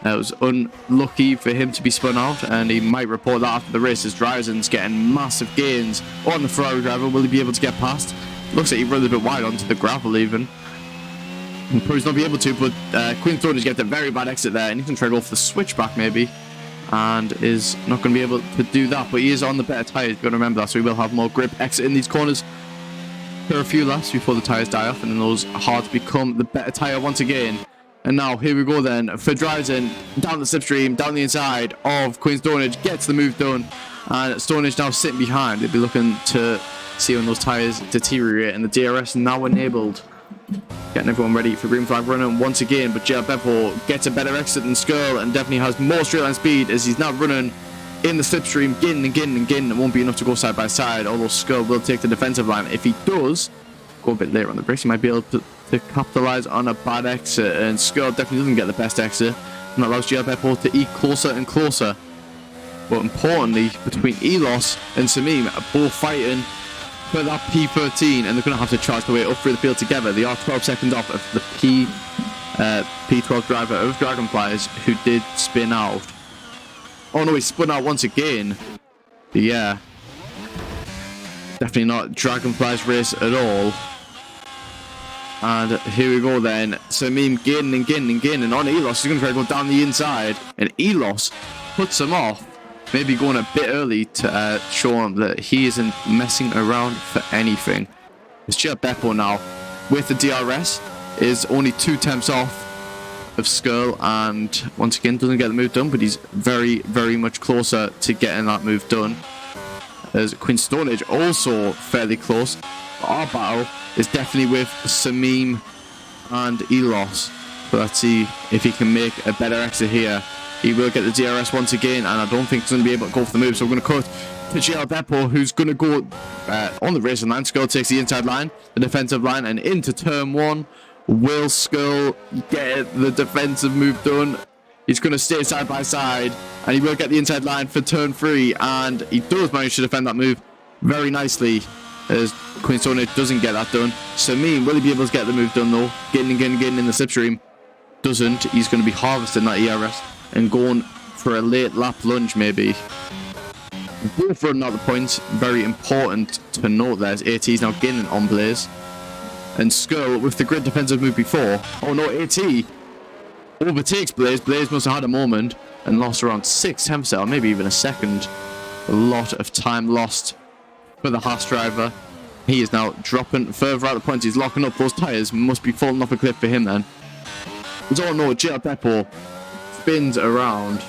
It was unlucky for him to be spun out, and he might report that after the race, as Dryzen's getting massive gains on the Ferrari driver. Will he be able to get past? Looks like he runs a bit wide onto the gravel even. He'll probably not be able to, but Queen Stone Age gets a very bad exit there, and he can try to go for the switchback maybe, and is not going to be able to do that. But he is on the better tyres, you've got to remember that, so he will have more grip exit in these corners. There are a few laps before the tyres die off, and then those hard to become the better tyre once again. And now here we go then for Dryzen, down the slipstream, down the inside of Queen Stone Age, gets the move done, and Stone Age now sitting behind. They'll be looking to see when those tyres deteriorate, and the DRS now enabled, getting everyone ready for green flag running once again. But JL Beppo gets a better exit than Skirl, and definitely has more straight line speed, as he's now running in the slipstream, getting and getting and getting. It won't be enough to go side by side, although Skirl will take the defensive line. If he does go a bit later on the brakes, he might be able to capitalize on a bad exit, and Skirl definitely doesn't get the best exit, and that allows JL Beppo to eke closer and closer. But importantly, between Elos and Samim are both fighting for that P13, and they're going to have to charge their way up through the field together. They are 12 seconds off of the P12 driver of Dragonflies, who did spin out. Oh no, he spun out once again. But yeah, definitely not Dragonflies race at all. And here we go then, Samim gaining and gaining and gaining on Elos. He's going to try to go down the inside, and Elos puts him off, maybe going a bit early to show him that he isn't messing around for anything. It's JL Beppo now with the DRS, is only 2 temps off of Skirl, and once again doesn't get the move done, but he's very, very much closer to getting that move done. As Queen Stone Age also fairly close. Our battle is definitely with Samim and Elos. So let's see if he can make a better exit here. He will get the DRS once again, and I don't think he's going to be able to go for the move. So we're going to cut to JL Beppo, who's going to go on the racing line. Skirl takes the inside line, the defensive line, and into turn 1. Will Skirl get the defensive move done? He's going to stay side by side, and he will get the inside line for turn 3, and he does manage to defend that move very nicely, as Queen Stone Age doesn't get that done. Samim, will he be able to get the move done though? Getting in the slipstream. Doesn't. He's going to be harvesting that ERS and going for a late lap lunge maybe. Both running out the points. Very important to note there, as AT's now gaining on Blaze. And Skirl with the great defensive move before. Oh no, AT overtakes Blaze. Blaze must have had a moment and lost around 6 tenths, or maybe even a second. A lot of time lost for the Haas driver. He is now dropping further out the points. He's locking up those tyres. Must be falling off a cliff for him then. As all know, JL Beppo spins around.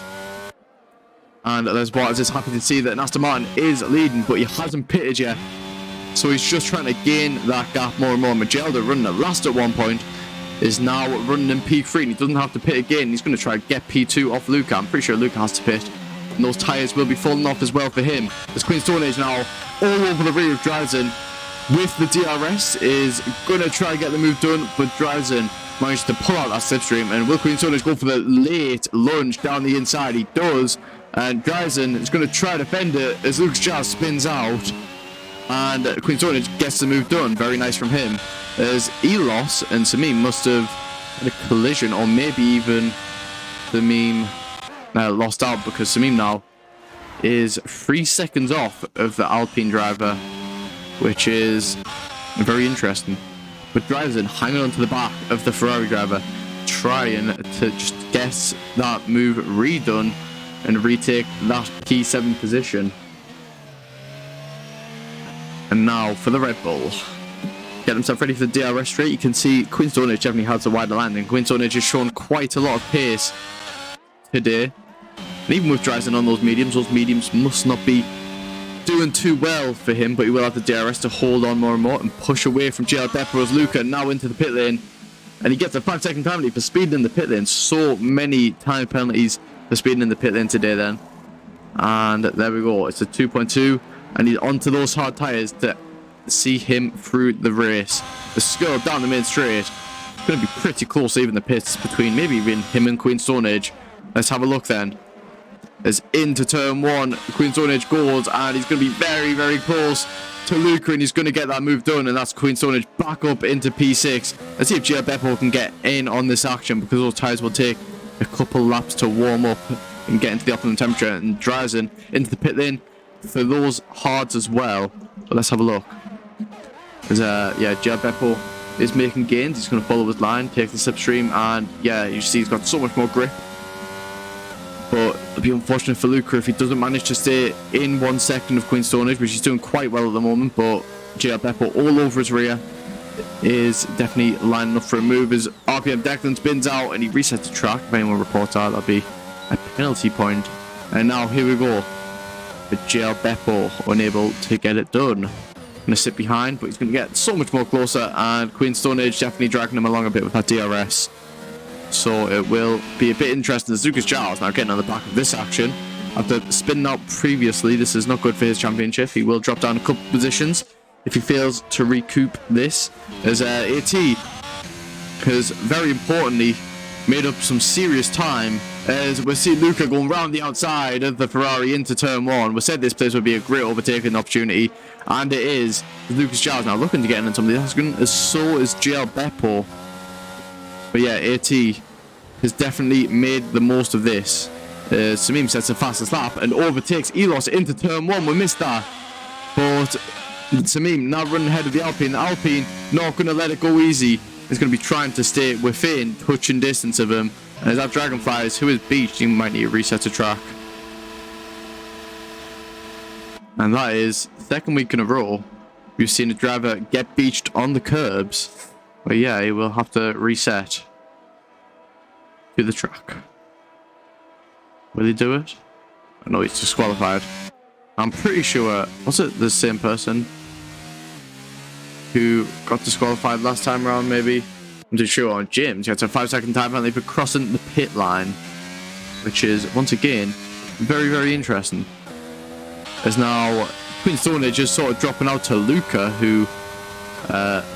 And Les Waters is happy to see that Aston Martin is leading, but he hasn't pitted yet. So he's just trying to gain that gap more and more. Magelda running at last at one point. is now running in P3, and he doesn't have to pit again. He's going to try to get P2 off Luca. I'm pretty sure Luca has to pit. And those tyres will be falling off as well for him. As Queen Stone Age now all over the rear of Dryzen with the DRS is going to try to get the move done, but Dryzen managed to pull out that slipstream. And will Queen Stone Age go for the late lunge down the inside? He does. And Dryzen is going to try to fend it as Lucas Giles spins out. And Queen Stone Age gets the move done. Very nice from him. As Elos and Samim must have had a collision, or maybe even Samim lost out, because Samim now is 3 seconds off of the Alpine driver, which is very interesting. But Dryzen hanging on to the back of the Ferrari driver, trying to just get that move redone and retake that P7 position. And now for the Red Bull. Get himself ready for the DRS straight. You can see Queen Stone Age definitely has the wider landing. Queen Stone Age has shown quite a lot of pace today. And even with Dryzen on those mediums must not be doing too well for him, but he will have the DRS to hold on more and more and push away from GL Depo's Luca now into the pit lane. And he gets a 5-second penalty for speeding in the pit lane. So many time penalties for speeding in the pit lane today then. And there we go. It's a 2.2. And he's onto those hard tyres to see him through the race. The skill down the main straight. It's going to be pretty close, even the pits between maybe even him and Queen Stone Age. Let's have a look then. As into turn 1, Queen Stone Age goes, and he's going to be very, very close to Luca, and he's going to get that move done, and that's Queen Stone Age back up into P6. Let's see if GL Beppo can get in on this action, because those tyres will take a couple laps to warm up and get into the optimum temperature. And Dryzen into the pit lane for those hards as well. But let's have a look. Because yeah, GL Beppo is making gains. He's going to follow his line, take the slipstream, and yeah, you see he's got so much more grip. But it'll be unfortunate for Luca if he doesn't manage to stay in 1 second of Queen Stone Age, which he's doing quite well at the moment. But GL Beppo all over his rear is definitely lining up for a move as RPM Declan spins out and he resets the track. If anyone reports out, that'll be a penalty point. And now here we go. But GL Beppo unable to get it done. Going to sit behind, but he's going to get so much more closer, and Queen Stone Age definitely dragging him along a bit with that DRS. So it will be a bit interesting as Lucas Giles now getting on the back of this action. After spinning out previously, this is not good for his championship. He will drop down a couple positions if he fails to recoup this. As AT has very importantly made up some serious time as we see Luca going round the outside of the Ferrari into turn 1. We said this place would be a great overtaking opportunity, and it is. Lucas Giles now looking to get in somebody that's going, as so is GL Beppo. But yeah, AT has definitely made the most of this. Samim sets the fastest lap and overtakes Elos into turn 1. We missed that. But Samim now running ahead of the Alpine. The Alpine not going to let it go easy. He's going to be trying to stay within touching distance of him. And as that Dragonfly is who is beached, he might need to reset the track. And that is second week in a row we've seen a driver get beached on the curbs. But yeah, he will have to reset to the track. Will he do it? Oh, no, he's disqualified. I'm pretty sure, was it the same person who got disqualified last time around, maybe? I'm too sure on James. He had a 5-second time penalty for crossing the pit line, which is, once again, very, very interesting. As now, Queen Stone Age is sort of dropping out to Luca, who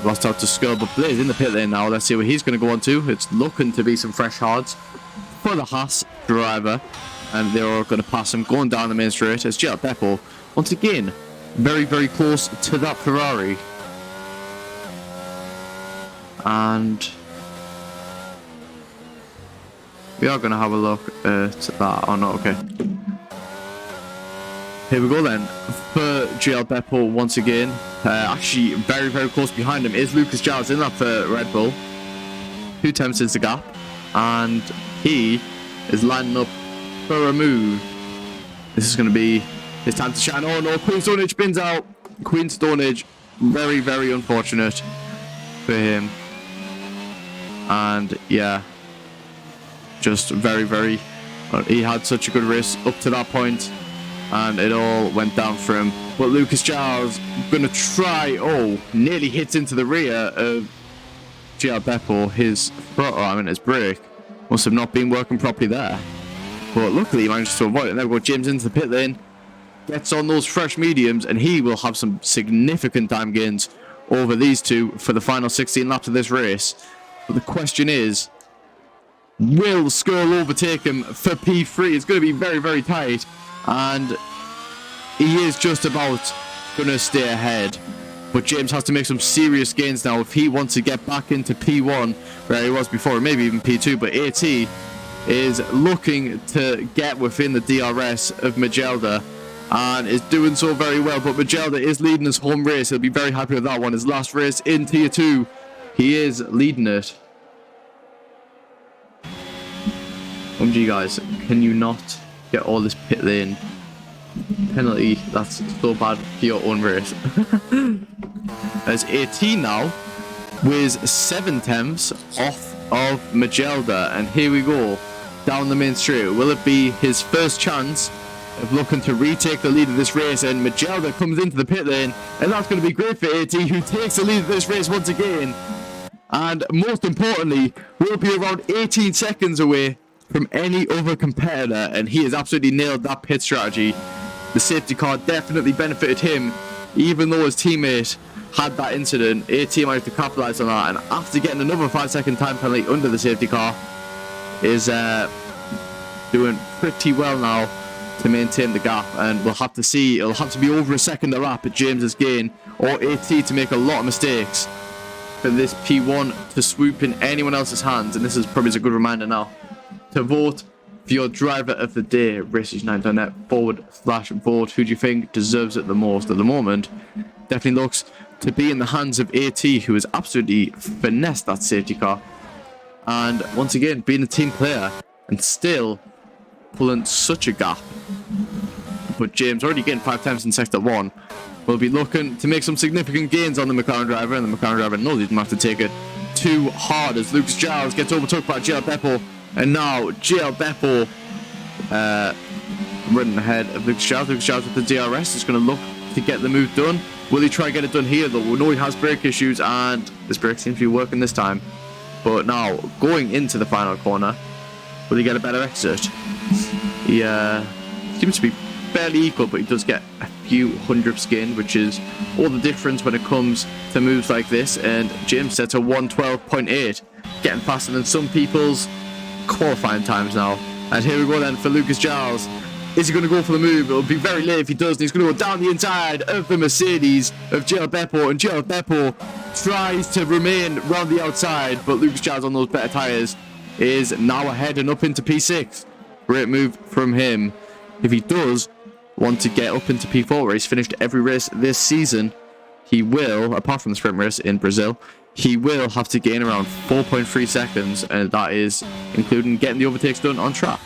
lost out to Skull, but Blaze in the pit lane now. Let's see what he's going to go on to. It's looking to be some fresh hards for the Haas driver, and they're all going to pass him going down the main straight. It's GL Beppo once again very, very close to that Ferrari, and we are going to have a look at that. Oh no, okay. Here we go then for GL Beppo once again. Actually, very, very close behind him is Lucas Giles in that for Red Bull. 2 attempts is the gap, and he is lining up for a move. This is going to be his time to shine. Oh no, Queen Stone Age spins out. Queen Stone Age, very, very unfortunate for him. And yeah, just very, very, he had such a good race up to that point, and it all went down for him. But Lucas Giles going to try, oh, nearly hits into the rear of GR Beppo, his throttle, his brake, must have not been working properly there. But luckily he managed to avoid it. And there we go, James into the pit lane, gets on those fresh mediums, and he will have some significant time gains over these two for the final 16 laps of this race. But the question is, will Skrull overtake him for P3? It's going to be very, very tight, and he is just about going to stay ahead. But James has to make some serious gains now if he wants to get back into P1 where he was before, or maybe even P2. But AT is looking to get within the DRS of Magelda and is doing so very well. But Magelda is leading his home race. He'll be very happy with that one. His last race in Tier 2, he is leading it. OMG guys, can you not get all this pit lane penalty? That's so bad for your own race. As AT now with 7/10 off of Magelda, and here we go down the main straight. Will it be his first chance of looking to retake the lead of this race? And Magelda comes into the pit lane, and that's going to be great for AT, who takes the lead of this race once again, and most importantly will be around 18 seconds away from any other competitor, and he has absolutely nailed that pit strategy. The safety car definitely benefited him, even though his teammate had that incident. AT managed to capitalise on that, and after getting another 5-second time penalty under the safety car, is doing pretty well now to maintain the gap. And we'll have to see, it'll have to be over a second a lap at James's gain, or AT to make a lot of mistakes for this P1 to swoop in anyone else's hands. And this is probably a good reminder now to vote for your driver of the day, races9.net/vote. Who do you think deserves it the most? At the moment, definitely looks to be in the hands of AT, who has absolutely finessed that safety car, and once again being a team player and still pulling such a gap. But James, already getting 5 times in sector 1, will be looking to make some significant gains on the McLaren driver, and the McLaren driver knows he doesn't have to take it too hard as Lucas Giles gets overtook by GR Beppo. And now GR Beppo running ahead of Lucas Giles. Lucas Giles with the DRS is going to look to get the move done. Will he try and get it done here though? We know he has brake issues, and this brake seems to be working this time. But now, going into the final corner, will he get a better exit? He seems to be fairly equal, but he does get a few hundredths gain, which is all the difference when it comes to moves like this. And James sets a 1:12.8, getting faster than some people's qualifying times now. And here we go then for Lucas Giles. Is he going to go for the move? It'll be very late if he does, and he's going to go down the inside of the Mercedes of GR Beppo, and GR Beppo tries to remain round the outside, but Lucas Giles on those better tyres is now ahead and up into P6. Great move from him. If he does want to get up into P4, where he's finished every race this season, he will, apart from the sprint race in Brazil, he will have to gain around 4.3 seconds, and that is including getting the overtakes done on track.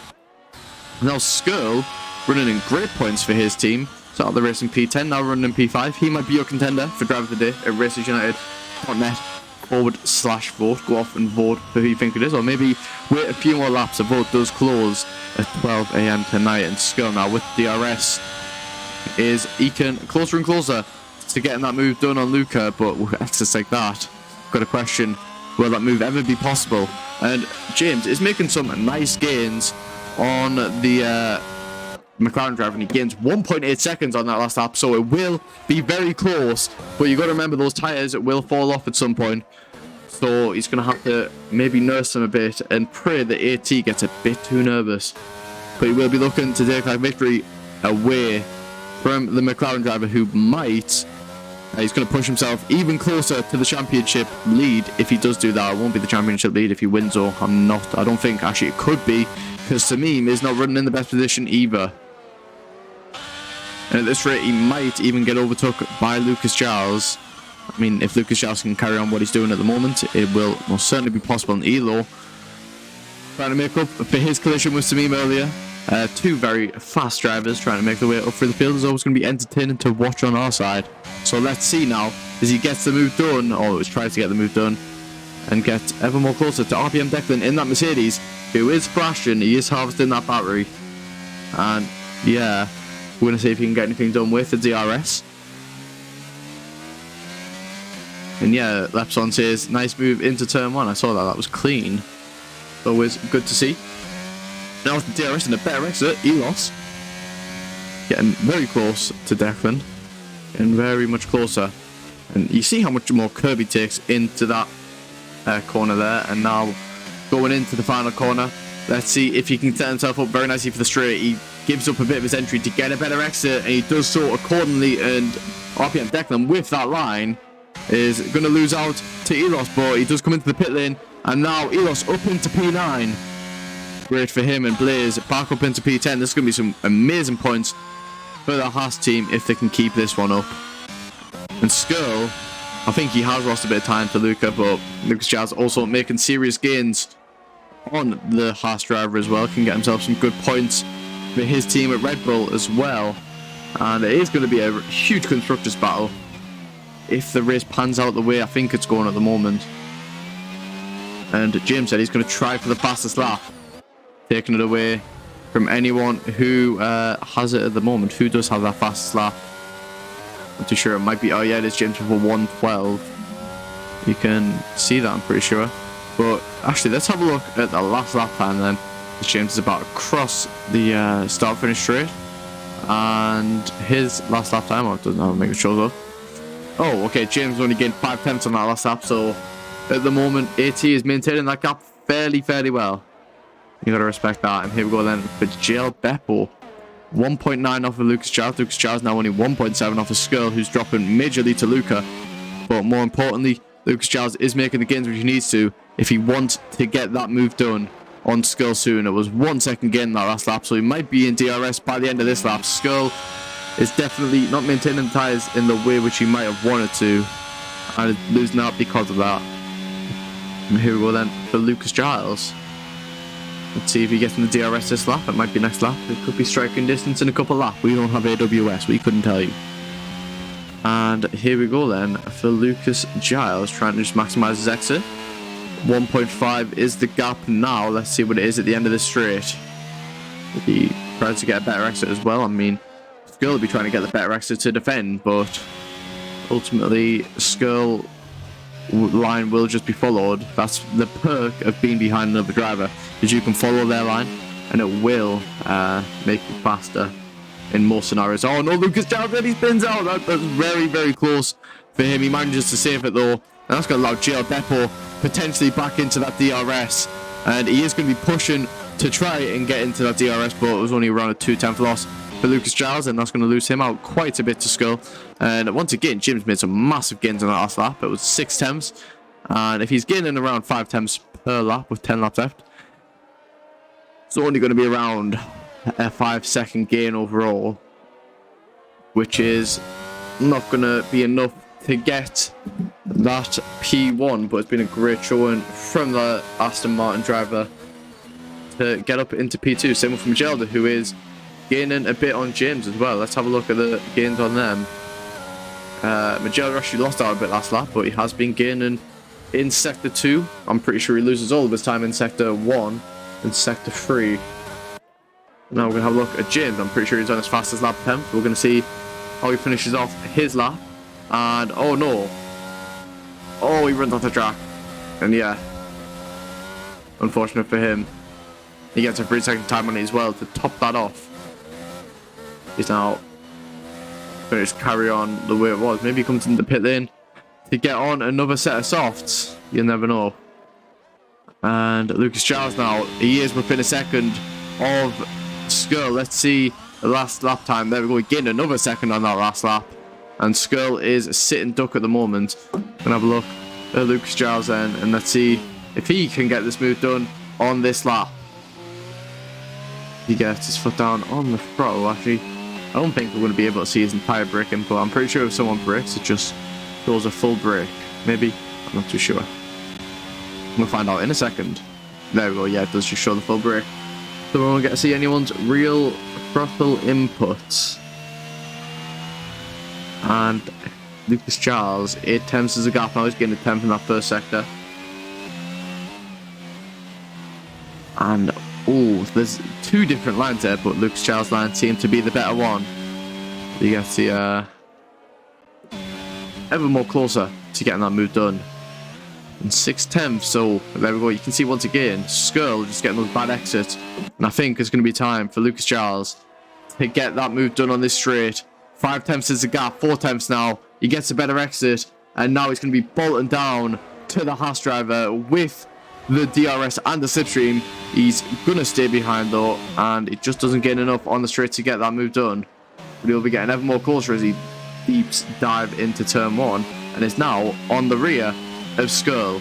Now Skrull running in great points for his team. Started the race in P10, now running in P5. He might be your contender for driver of the day at racesunited.net/vote. Go off and vote for who you think it is, or maybe wait a few more laps. The vote does close at 12 AM tonight, and Skrull now with DRS is eking closer and closer to getting that move done on Luca. But with access like that, got a question, will that move ever be possible? And James is making some nice gains on the McLaren driver, and he gains 1.8 seconds on that last lap, so it will be very close. But you got to remember, those tyres will fall off at some point, so he's going to have to maybe nurse them a bit and pray that AT gets a bit too nervous. But he will be looking to take that victory away from the McLaren driver, who might he's going to push himself even closer to the championship lead. If he does do that, it won't be the championship lead if he wins, or I don't think actually it could be, because Tamim is not running in the best position either. And at this rate, he might even get overtook by Lucas Giles. I mean, if Lucas Giles can carry on what he's doing at the moment, it will most certainly be possible. And Elo trying to make up for his collision with Tamim earlier. Two very fast drivers trying to make their way up through the field. Is always going to be entertaining to watch on our side. So let's see now as he gets the move done, or tries to get the move done, and get ever more closer to RPM Declan in that Mercedes, who is flashing. He is harvesting that battery, and yeah, we're going to see if he can get anything done with the DRS. And yeah, Lepson says, nice move into turn 1. I saw that. That was clean. Always good to see. Now with the DRS and a better exit, Elos. Getting very close to Declan. And very much closer. And you see how much more curb he takes into that corner there. And now going into the final corner. Let's see if he can set himself up very nicely for the straight. He gives up a bit of his entry to get a better exit. And he does so accordingly. And RPM Declan with that line is going to lose out to Elos. But he does come into the pit lane. And now Elos up into P9. Great for him, and Blaze back up into P10. This is going to be some amazing points for the Haas team if they can keep this one up. And Skirl, I think he has lost a bit of time to Luca, but Lucas Giles also making serious gains on the Haas driver as well. Can get himself some good points for his team at Red Bull as well. And it is going to be a huge constructors battle if the race pans out the way I think it's going at the moment. And James said he's going to try for the fastest lap, taking it away from anyone who has it at the moment. Who does have that fastest lap? Not too sure. It might be, oh yeah, it is James with a 1:12. You can see that, I'm pretty sure. But actually, let's have a look at the last lap time then. James is about to cross the start-finish straight. And his last lap time, doesn't have to make it show up. Oh, okay, James only gained 5 tenths on that last lap, so at the moment, AT is maintaining that gap fairly well. You gotta respect that. And here we go then for Jail Beppo. 1.9 off of Lucas Giles. Lucas Giles now only 1.7 off of Skirl, who's dropping majorly to Luca. But more importantly, Lucas Giles is making the gains which he needs to if he wants to get that move done on Skirl soon. It was 1 second gain that last lap, so he might be in DRS by the end of this lap. Skirl is definitely not maintaining the tyres in the way which he might have wanted to, and losing out because of that. And here we go then for Lucas Giles. Let's see if he gets in the DRS this lap. It might be next lap. It could be striking distance in a couple laps. We don't have AWS. We couldn't tell you. And here we go then for Lucas Giles, trying to just maximize his exit. 1.5 is the gap now. Let's see what it is at the end of this straight. If he tries to get a better exit as well. I mean, Skirl will be trying to get the better exit to defend, but ultimately Skirl line will just be followed. That's the perk of being behind another driver, is you can follow their line and it will make you faster in most scenarios. Oh no, Lucas Giles, he spins out. That's very close for him. He manages to save it though, and that's going to allow Jail Beppo potentially back into that DRS, and he is going to be pushing to try and get into that DRS, but it was only around a 2/10 loss for Lucas Giles, and that's going to lose him out quite a bit to Skirl. And once again, Jim's made some massive gains on that last lap. It was 6 temps, and if he's gaining around 5 temps per lap with 10 laps left, it's only going to be around a 5-second gain overall, which is not going to be enough to get that P1. But it's been a great showing from the Aston Martin driver to get up into P2. Same with Magelda, who is gaining a bit on James as well. Let's have a look at the gains on them. Magelda actually lost out a bit last lap, but he has been gaining in Sector 2. I'm pretty sure he loses all of his time in Sector 1 and Sector 3. Now we're going to have a look at James. I'm pretty sure he's on his fastest lap attempt. We're going to see how he finishes off his lap. And oh no. Oh, he runs off the track. And yeah, unfortunate for him. He gets a 3-second time on it as well to top that off. He's now going to just carry on the way it was. Maybe he comes into the pit lane to get on another set of softs. You never know. And Lucas Giles now, he is within a second of Skirl. Let's see the last lap time. There we go. He gained another second on that last lap. And Skirl is sitting duck at the moment. Gonna have a look at Lucas Giles then, and let's see if he can get this move done on this lap. He gets his foot down on the throttle. Actually, I don't think we're going to be able to see his entire brake input. I'm pretty sure if someone brakes, it just goes a full brake. Maybe? I'm not too sure. We'll find out in a second. There we go. Yeah, it does just show the full brake. So we won't get to see anyone's real throttle inputs. And Lucas Giles, 8 temps as a gap. Now he's getting a temp in that first sector. And oh, there's 2 different lines there, but Lucas Giles' line seemed to be the better one. You get the ever more closer to getting that move done. And 6/10, so there we go. You can see once again, Skirl just getting those bad exits. And I think it's going to be time for Lucas Giles to get that move done on this straight. 5 attempts is the gap, 4 attempts now. He gets a better exit, and now he's going to be bolting down to the Haas driver with the DRS and the slipstream. He's going to stay behind though, and it just doesn't get enough on the straight to get that move done. But he'll be getting ever more closer as he deeps dive into turn 1, and is now on the rear of Skirl,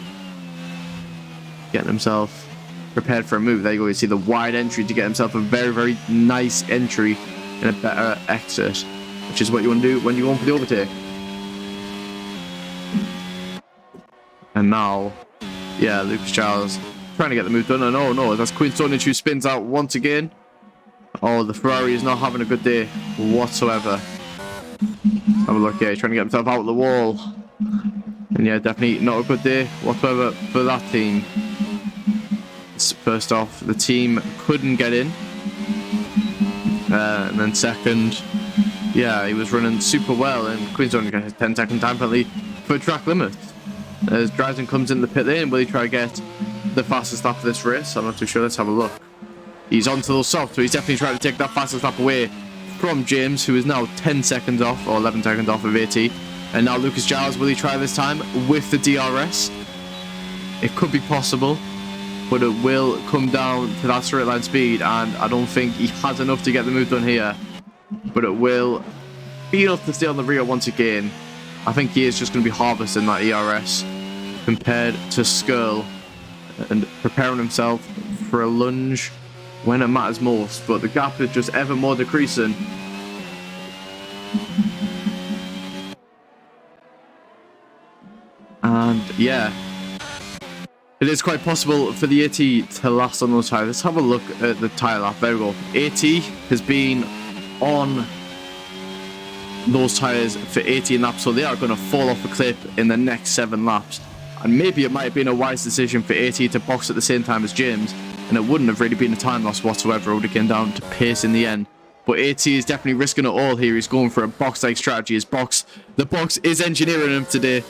getting himself prepared for a move. There you go, you see the wide entry to get himself a very, very nice entry and a better exit, which is what you want to do when you go for the overtake. And now, yeah, Lucas Giles trying to get the move done, and oh no, that's Queen Stonehenge who spins out once again. Oh, the Ferrari is not having a good day whatsoever. Have a look here, he's trying to get himself out of the wall. And yeah, definitely not a good day whatsoever for that team. First off, the team couldn't get in. And then second, yeah, he was running super well, and Queen's only got a 10-second time penalty for track limits. As Dryden comes in the pit lane, will he try to get the fastest lap of this race? I'm not too sure, let's have a look. He's onto those softs, so he's definitely trying to take that fastest lap away from James, who is now 10 seconds off, or 11 seconds off of AT. And now Lucas Giles, will he try this time with the DRS? It could be possible, but it will come down to that straight line speed, and I don't think he has enough to get the move done here. But it will be enough to stay on the rear once again. I think he is just going to be harvesting that ERS compared to Skirl and preparing himself for a lunge when it matters most. But the gap is just ever more decreasing. And yeah, it is quite possible for the AT to last on those tyres. Let's have a look at the tyre lap. There we go. AT has been on those tyres for 18 laps, so they are going to fall off a cliff in the next 7 laps. And maybe it might have been a wise decision for AT to box at the same time as James, and it wouldn't have really been a time loss whatsoever. It would have came down to pace in the end. But AT is definitely risking it all here. He's going for a box-like strategy. The box is engineering him today,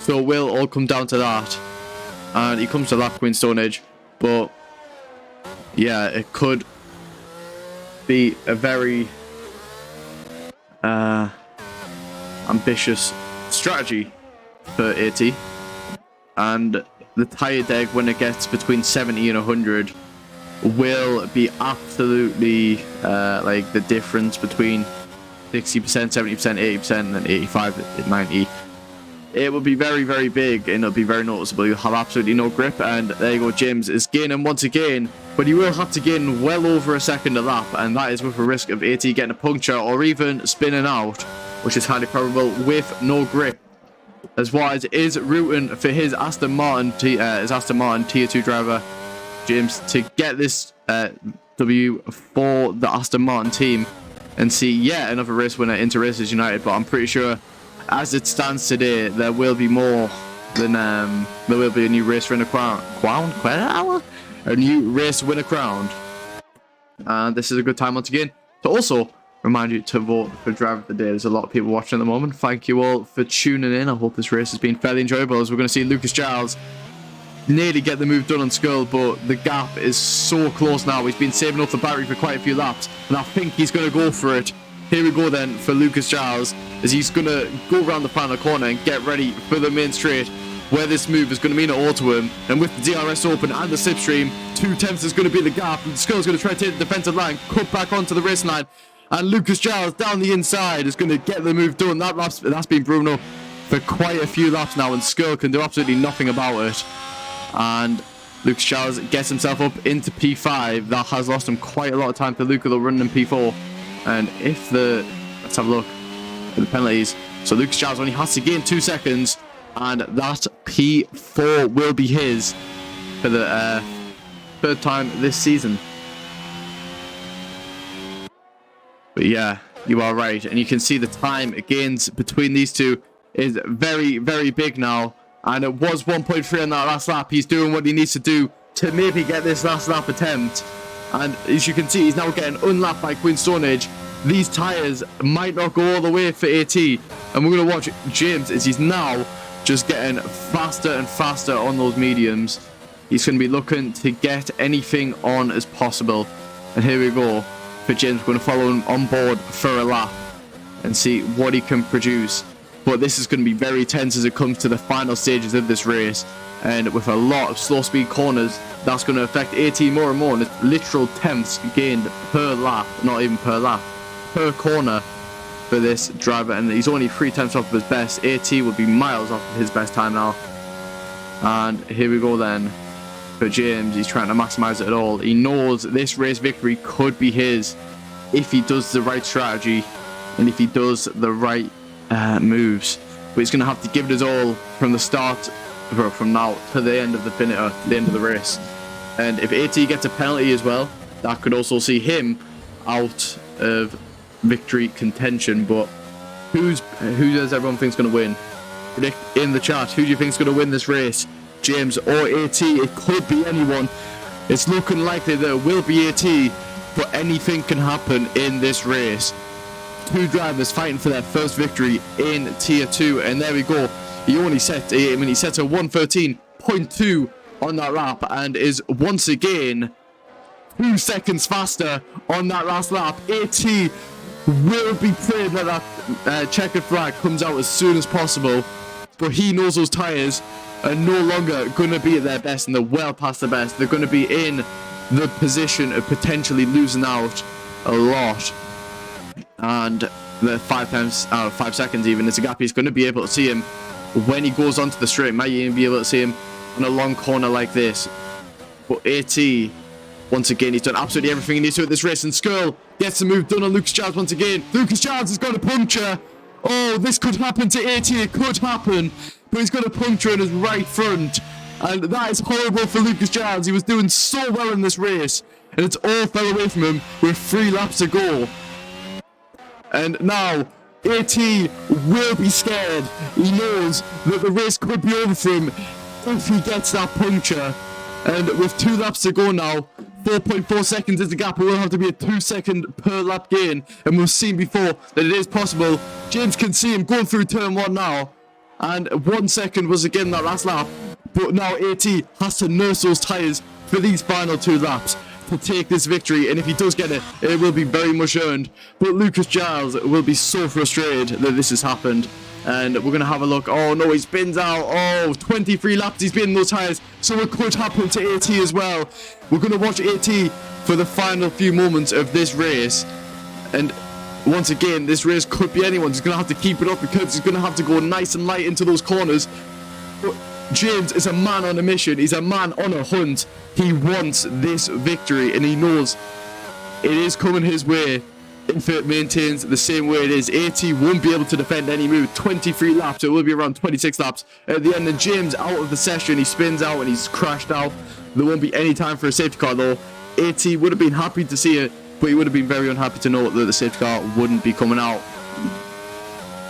so it will all come down to that. And he comes to lap Queen Stonehenge, but yeah, it could be a very ambitious strategy for AT. And the tyre deg, when it gets between 70 and 100, will be absolutely like the difference between 60%, 70%, 80%, and then 85, 90. It will be very, very big, and it'll be very noticeable. You'll have absolutely no grip, and there you go. James is gaining once again, but he will have to gain well over a second a lap, and that is with a risk of AT getting a puncture or even spinning out, which is highly probable with no grip. As Wise is rooting for his Aston Martin Tier 2 driver, James, to get this W for the Aston Martin team and see yet another race winner into Races United. But I'm pretty sure, as it stands today, there will be more than there will be a new race winner crown, a new race winner crowned. And this is a good time once again to also remind you to vote for driver of the day. There's a lot of people watching at the moment. Thank you all for tuning in. I hope this race has been fairly enjoyable, as we're going to see Lucas Giles nearly get the move done on Skirl, but the gap is so close now. He's been saving up the battery for quite a few laps, and I think he's going to go for it. Here we go then for Lucas Giles, as he's going to go around the final corner and get ready for the main straight, where this move is going to mean it all to him. And with the DRS open and the slipstream, 2 tenths is going to be the gap, and Skirl's going to try to take the defensive line, cut back onto the race line, and Lucas Giles down the inside is going to get the move done. That's been Bruno for quite a few laps now, and Skirl can do absolutely nothing about it. And Lucas Giles gets himself up into P5. That has lost him quite a lot of time to Luca, though, running in P4. And if let's have a look at the penalties. So Lucas Giles only has to gain 2 seconds, and that P4 will be his for the 3rd time this season. But yeah, you are right, and you can see the time gains between these two is very, very big now. And it was 1.3 on that last lap. He's doing what he needs to do to maybe get this last lap attempt. And as you can see, he's now getting unlapped by Queen Stonehenge. These tyres might not go all the way for AT. And we're going to watch James as he's now just getting faster and faster on those mediums. He's going to be looking to get anything on as possible. And here we go for James. We're going to follow him on board for a lap and see what he can produce. But this is going to be very tense as it comes to the final stages of this race. And with a lot of slow speed corners, that's going to affect AT more and more. And it's literal tenths gained per lap, not even per lap, per corner for this driver. And he's only 3 tenths off of his best. AT would be miles off of his best time now. And here we go then for James. He's trying to maximize it at all. He knows this race victory could be his if he does the right strategy and if he does the right moves. But he's going to have to give it his all from the start, from now to the end of the the end of the race. And if AT gets a penalty as well, that could also see him out of victory contention. But who does everyone think's going to win? Predict in the chat. Who do you think's going to win this race? James or AT? It could be anyone. It's looking likely that it will be AT, but anything can happen in this race. 2 drivers fighting for their first victory in tier 2, and there we go. He only set a 113.2 on that lap and is once again 2 seconds faster on that last lap. AT will be praying that checkered flag comes out as soon as possible, but he knows those tyres are no longer going to be at their best, and they're well past the best. They're going to be in the position of potentially losing out a lot. And the 5 seconds even is a gap. He's going to be able to see him when he goes onto the straight. Might even be able to see him on a long corner like this. But AT, once again, he's done absolutely everything he needs to at this race. And Skrull gets the move done on Lucas Giles once again. Lucas Giles has got a puncture. Oh, this could happen to AT. It could happen. But he's got a puncture in his right front. And that is horrible for Lucas Giles. He was doing so well in this race. And it's all fell away from him with 3 laps to go. And now, AT will be scared. He knows that the race could be over for him if he gets that puncture. And with 2 laps to go now, 4.4 seconds is the gap. It will have to be a 2 second per lap gain. And we've seen before that it is possible. James can see him going through turn 1 now. And 1 second was again that last lap. But now AT has to nurse those tyres for these final 2 laps to take this victory, and if he does get it, it will be very much earned. But Lucas Giles will be so frustrated that this has happened, and we're going to have a look. Oh no, he spins out. Oh, 23 laps he's been in those tyres, so it could happen to AT as well. We're going to watch AT for the final few moments of this race, and once again, this race could be anyone's. He's going to have to keep it up because he's going to have to go nice and light into those corners. But James is a man on a mission. He's a man on a hunt. He wants this victory, and he knows it is coming his way if it maintains the same way it is. AT won't be able to defend any move. 23 laps. It will be around 26 laps at the end. And James out of the session. He spins out and he's crashed out. There won't be any time for a safety car though. AT would have been happy to see it, but he would have been very unhappy to know that the safety car wouldn't be coming out.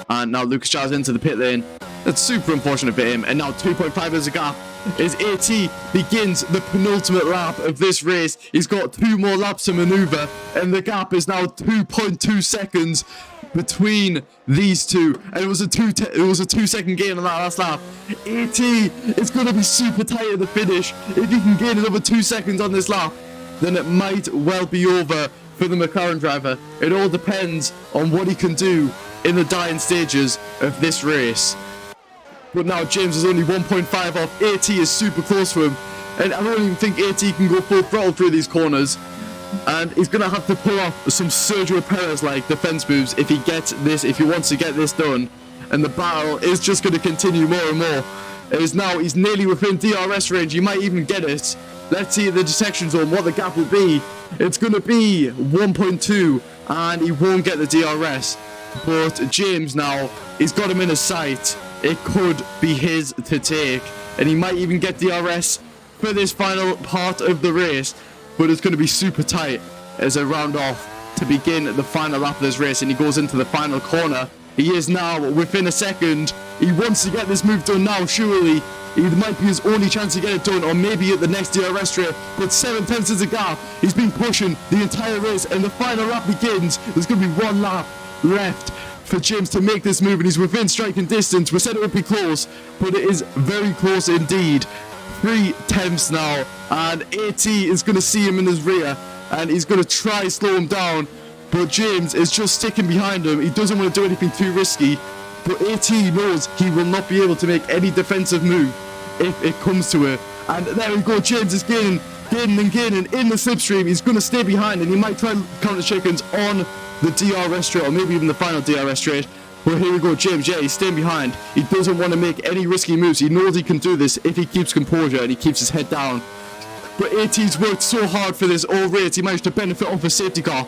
And now Lucas Giles into the pit lane. That's super unfortunate for him. And now 2.5 is a gap as AT begins the penultimate lap of this race. He's got 2 more laps to maneuver, and the gap is now 2.2 seconds between these two. And it was a 2 second gain on that last lap. AT is going to be super tight at the finish. If he can gain another 2 seconds on this lap, then it might well be over for the McLaren driver. It all depends on what he can do in the dying stages of this race. But now James is only 1.5 off. AT is super close to him, and I don't even think AT can go full throttle through these corners. And he's going to have to pull off some Sergio Perez-like defense moves if he wants to get this done. And the battle is just going to continue more and more. He's nearly within DRS range. He might even get it. Let's see the detection zone, what the gap will be. It's going to be 1.2, and he won't get the DRS. But James now, he's got him in his sight. It could be his to take, and he might even get DRS for this final part of the race, but it's going to be super tight as a round off to begin the final lap of this race, and he goes into the final corner. He is now within a second. He wants to get this move done now, surely. It might be his only chance to get it done, or maybe at the next DRS straight, but 7 tenths is a gap. He's been pushing the entire race, and the final lap begins. There's going to be 1 lap left for James to make this move, and he's within striking distance. We said it would be close, but it is very close indeed. 3/10 now, and AT is going to see him in his rear, and he's going to try slow him down, but James is just sticking behind him. He doesn't want to do anything too risky, but AT knows he will not be able to make any defensive move if it comes to it. And there we go, James is gaining in the slipstream. He's going to stay behind, and he might try and counter chickens on the DRS straight, or maybe even the final DRS straight. But here we go, James, yeah, he's staying behind. He doesn't want to make any risky moves. He knows he can do this if he keeps composure and he keeps his head down. But AT's worked so hard for this all race. He managed to benefit off a safety car.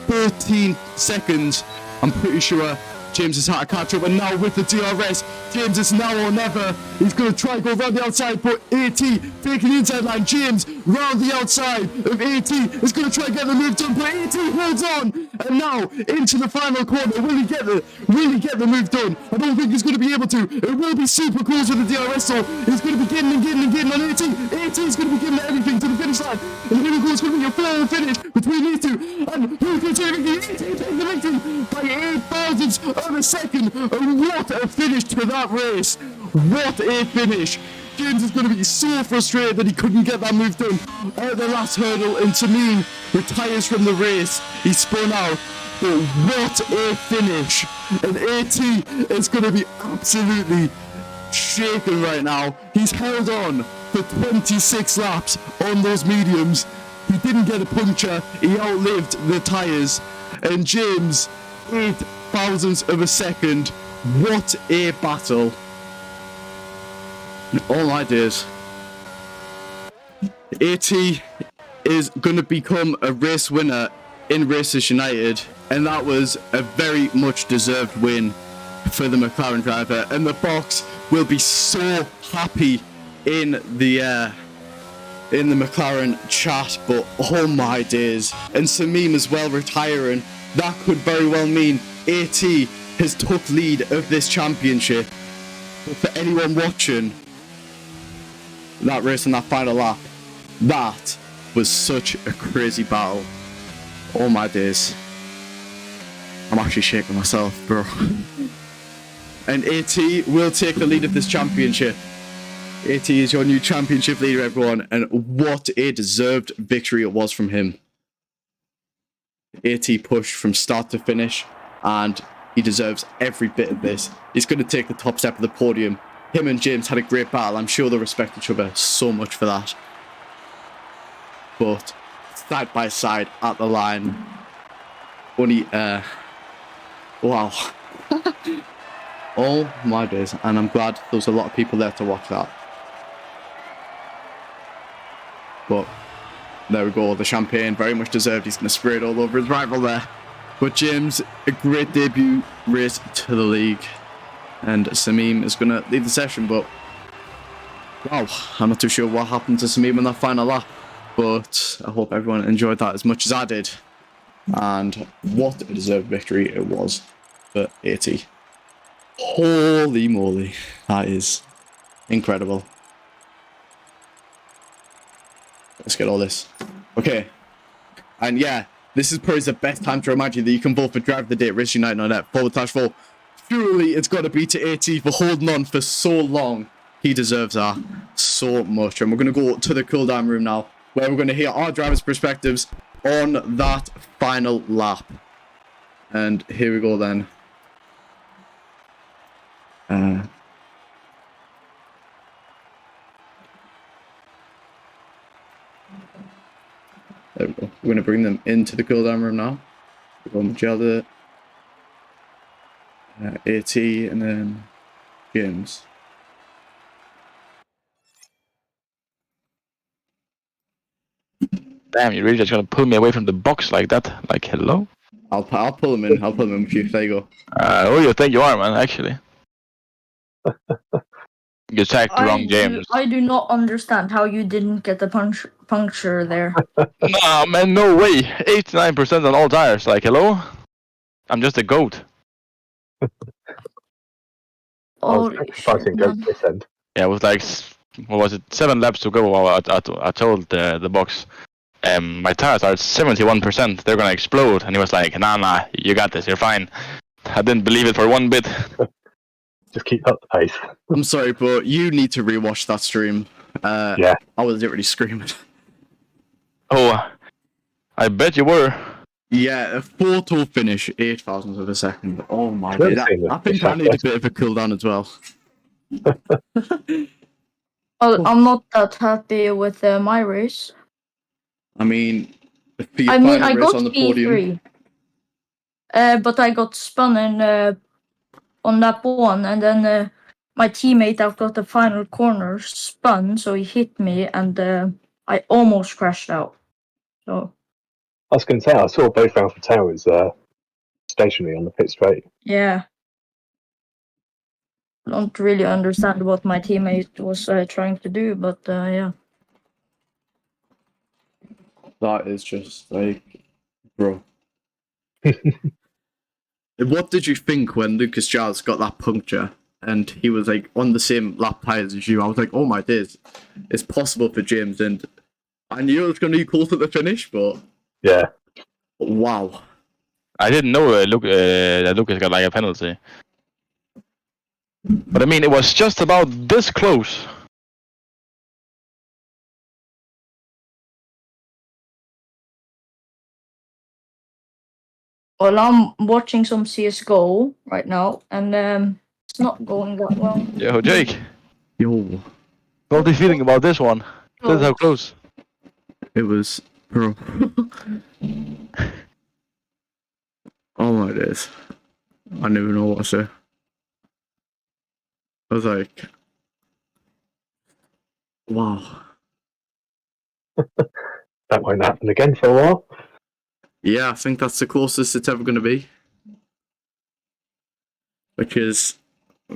13 seconds, I'm pretty sure. James has had to catch up, and now with the DRS, James is now or never. He's going to try and go around the outside, but AT taking the inside line. James round the outside of AT is going to try and get the move done, but AT holds on, and now into the final corner. Will he get the move done? I don't think he's going to be able to. It will be super close with the DRS, so he's going to be getting on AT. AT is going to be getting everything to the finish line, and here we go. It's going to be a full finish between these two, and who's going to take the victory? AT takes the victory by 8 thousandths of a second. What a finish to that race. What a finish. James is going to be so frustrated that he couldn't get that move done at the last hurdle, and Tamim retires from the race. He spun out, but what a finish. And AT is going to be absolutely shaken right now. He's held on for 26 laps on those mediums. He didn't get a puncture. He outlived the tyres. And James, 8 thousandths of a second. What a battle. All my days. AT is going to become a race winner in Racers United, and that was a very much deserved win for the McLaren driver, and the box will be so happy in the McLaren chat. But oh my days. And Tamim as well retiring. That could very well mean AT has took lead of this championship. But for anyone watching that race in that final lap, that was such a crazy battle. Oh my days. I'm actually shaking myself, bro. And AT will take the lead of this championship. AT is your new championship leader, everyone, and what a deserved victory it was from him. AT pushed from start to finish, and he deserves every bit of this. He's going to take the top step of the podium. Him and James had a great battle. I'm sure they'll respect each other so much for that. But side by side at the line, only wow. Oh my days. And I'm glad there was a lot of people there to watch that. But there we go, the champagne, very much deserved. He's going to spray it all over his rival there. But James, a great debut race to the league. And Tamim is going to lead the session, but wow, I'm not too sure what happened to Tamim in that final lap. But I hope everyone enjoyed that as much as I did. And what a deserved victory it was for AT. Holy moly, that is incredible. Let's get all this. Okay. And yeah, this is probably the best time to remind you that you can vote for Driver of the Day at raceunited.net/vote. Surely it's got to be to AT for holding on for so long. He deserves that so much. And we're going to go to the cool down room now, where we're going to hear our drivers' perspectives on that final lap. And here we go then. There we go. We're going to bring them into the cool down room now. We're going Magelda, AT, and then James. Damn, you're really just gonna pull me away from the box like that? Like, hello? I'll pull him in. I'll pull him in with you. There you go. Who do you think you are, man, actually? You tagged the wrong James. I do not understand how you didn't get the puncture there. Nah, man, no way. 89% on all tires. Like, hello? I'm just a goat. Holy shit, man. Yeah, with like, what was it, 7 laps to go. I told the box, my tires are at 71%. They're gonna explode. And he was like, nah, you got this. You're fine. I didn't believe it for one bit. Just keep up the pace. I'm sorry, but you need to rewatch that stream. Yeah. I was literally screaming. Oh, I bet you were. Yeah, a 4-tool finish, 8,000th of a second. Oh my I've never god. seen the I think finish I need a like bit of a cooldown as well. I'm not that happy with my race. I mean, for your I mean, final I race got on the podium. P3. But I got spun in on lap 1, and then my teammate that got the final corner spun, so he hit me, and I almost crashed out. So I was going to say, I saw both Alpha Towers stationary on the pit straight. yeah, I don't really understand what my teammate was trying to do, but yeah. That is just like, bro. What did you think when Lucas Giles got that puncture and he was like on the same lap tires as you? I was like, oh my days, it's possible for James, and I knew it was going to be close at the finish, but Yeah. wow. I didn't know that Lucas got like a penalty. But I mean, it was just about this close. Well, I'm watching some CS:GO right now, and it's not going that well. Yo, Jake, Yo, what are you feeling about this one? This is how close. it was, bro. Oh my days. I don't even know what to say. I was like, wow. That won't happen again for a while. Yeah, I think that's the closest it's ever going to be. Which is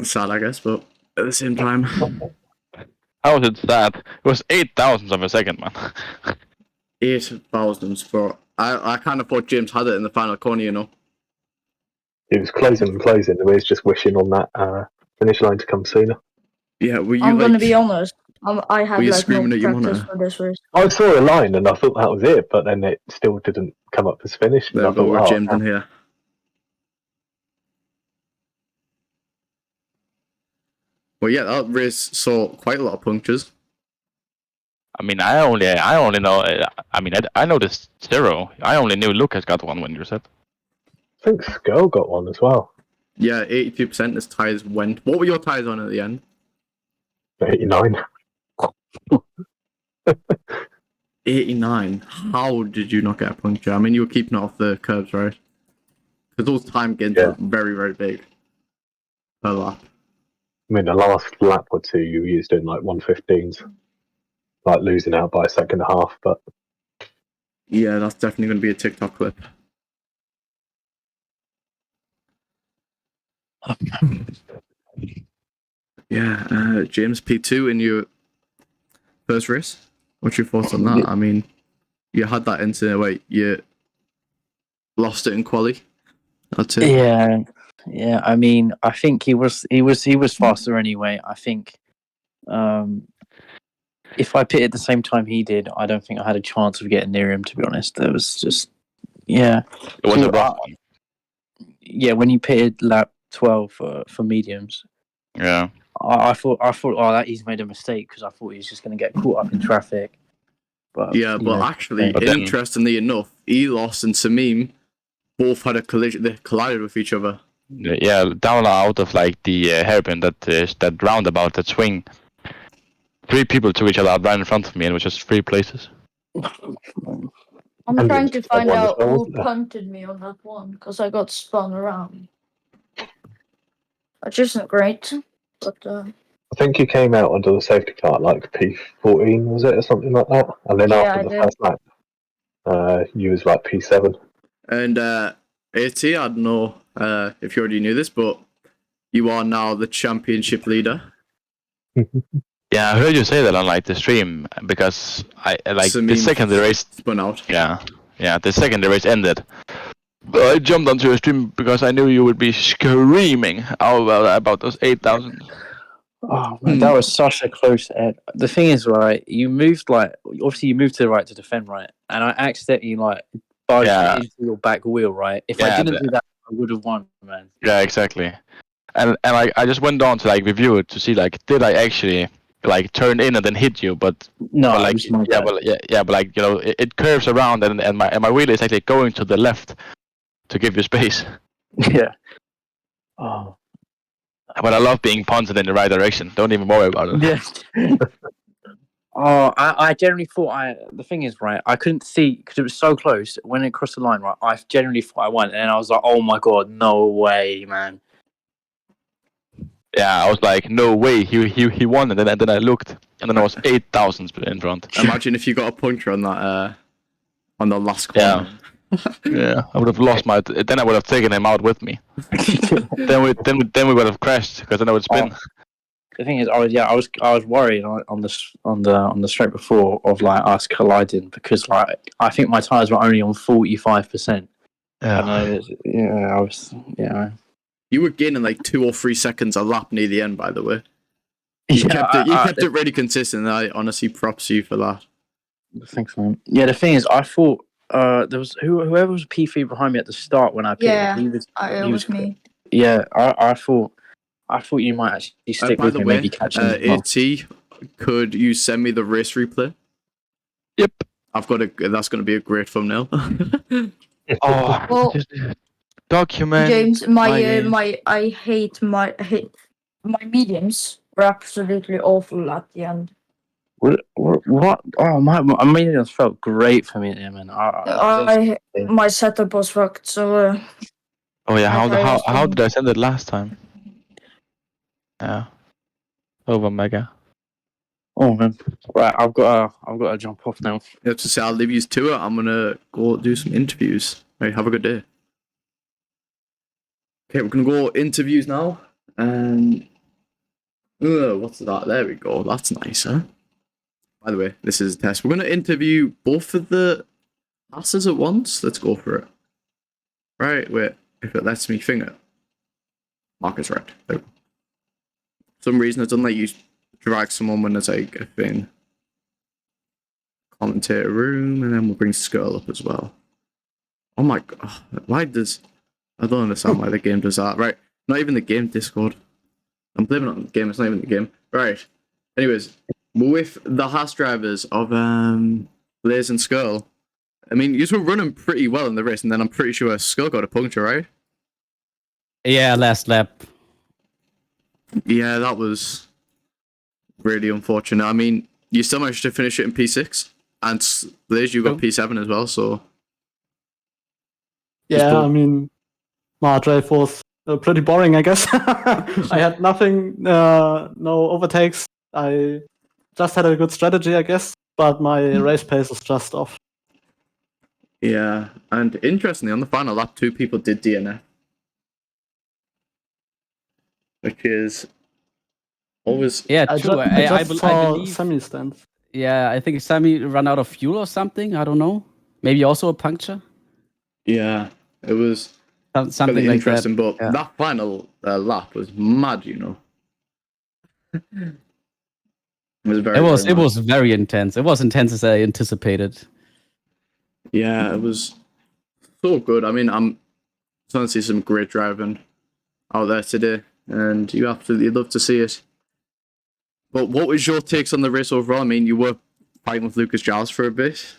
sad, I guess, but at the same time. How was it sad? It was 8,000th of a second, man. 8,000, but I kind of thought James had it in the final corner, you know. It was closing and closing. We was just wishing on that finish line to come sooner. Yeah, were you I'm like... gonna be honest. I had were you like no screaming at your practice monitor? for this race. I saw a line and I thought that was it, but then it still didn't come up as finished. And There I we go, thought, we're oh, James in here. Well, yeah, that race saw quite a lot of punctures. I mean, I only know. I mean, I noticed 0. I only knew Lucas got one when you said. I think Skull got one as well. Yeah, 82% his tyres went. What were your tyres on at the end? 89. 89. How did you not get a puncture? I mean, you were keeping it off the curbs, right? Because those time gains are very, very big per lap. I mean, the last lap or two you used in like 115s, like losing out by a second and a half. But yeah, that's definitely going to be a TikTok clip. Yeah, James P2 in your first race. What's your thoughts on that? I mean, you had that incident where you lost it in quali. That's it. Yeah. I mean, I think he was faster anyway. I think if I pitted at the same time he did, I don't think I had a chance of getting near him. To be honest, it was just It was a rough one. Yeah, when you pitted lap 12 for mediums. Yeah. I thought, oh, that he's made a mistake because I thought he was just going to get caught up in traffic. But actually, interestingly enough, Elos and Samim both had a collision. They collided with each other. Yeah, down out of like the hairpin, that roundabout, that swing. 3 people took each other out right in front of me, and it was just 3 places. I'm trying to find out who punted me on that one because I got spun around. Which isn't great, but I think you came out under the safety car like P14, was it, or something like that? And then after the first lap, you was like P7. And AT, I don't know if you already knew this, but you are now the championship leader. Yeah, I heard you say that on like the stream because the second the race spun out. Yeah, the second the race ended. But I jumped onto a stream because I knew you would be screaming about those 8,000. Oh man, that was such a close edge. The thing is, right, you moved to the right to defend, right, and I accidentally budged into your back wheel, right. If I didn't do that, would have won, man. Yeah, exactly. And like I just went on to like review it to see like did I actually like turn in and then hit you, but No, but it like was my yeah, bad. but yeah, but like it curves around and my wheel is actually going to the left to give you space. Yeah. Oh. But I love being punted in the right direction. Don't even worry about it. Yeah. Oh, I generally thought the thing is, right, I couldn't see because it was so close when it crossed the line, right? I generally thought I won, and I was like, oh my god, no way, man. Yeah, I was like, no way, he won, and then I looked, and then there was 8,000 in front. Imagine if you got a puncture on that on the last corner. Yeah, I would have lost my. Then I would have taken him out with me. then we would have crashed because then I would spin. The thing is, I was worried on the straight before of like us colliding because like I think my tires were only on 45%. Yeah. You were gaining like 2 or 3 seconds a lap near the end, by the way. You kept it really consistent. And I honestly props you for that. Thanks, man. Yeah, the thing is, I thought there was whoever was P3 behind me at the start when I picked. Yeah, He was me. Yeah, I thought you might actually stick By with the me, way, maybe catch him. As well. AT, could you send me the race replay? Yep. That's going to be a great thumbnail. Oh, Well, document. James, I hate my mediums were absolutely awful at the end. What? Oh, my mediums felt great for me there, man. My setup was fucked, so. Oh yeah, how did I send it last time? Yeah, over mega. Oh man, right. I've got to jump off now. You have to say I'll leave you to it. I'm gonna go do some interviews. Right, have a good day. Okay, we're gonna go interviews now. What's that? There we go. That's nice, huh? By the way, this is a test. We're gonna interview both of the classes at once. Let's go for it. Right, wait. If it lets me finger. Marker's right. There we go. For some reason, it doesn't let you drag someone when there's like a thing. Commentator room, and then we'll bring Skull up as well. Oh my god. Why does... I don't understand why the game does that. Right, not even the game Discord. I'm blaming it on the game, it's not even the game. Right. Anyways, with the Haas drivers of Blaze and Skull, I mean, you were running pretty well in the race, and then I'm pretty sure Skull got a puncture, right? Yeah, last lap. Yeah, that was really unfortunate. I mean, you still managed to finish it in P6, and Blaze, you got P7 as well, so... Yeah, I mean, my drive was pretty boring, I guess. I had nothing, no overtakes. I just had a good strategy, I guess, but my race pace was just off. Yeah, and interestingly, on the final lap, 2 people did DNF. Which is always... Yeah, true. I believe Sammy stands. Yeah, I think Sammy ran out of fuel or something. I don't know. Maybe also a puncture. Yeah, it was something really like interesting, that. But that final lap was mad, you know. It was very. It was very intense. It was intense as I anticipated. Yeah, it was so good. I mean, I'm starting to see some great driving out there today, and you absolutely love to see it. But what was your takes on the race overall? I mean, you were fighting with Lucas Giles for a bit.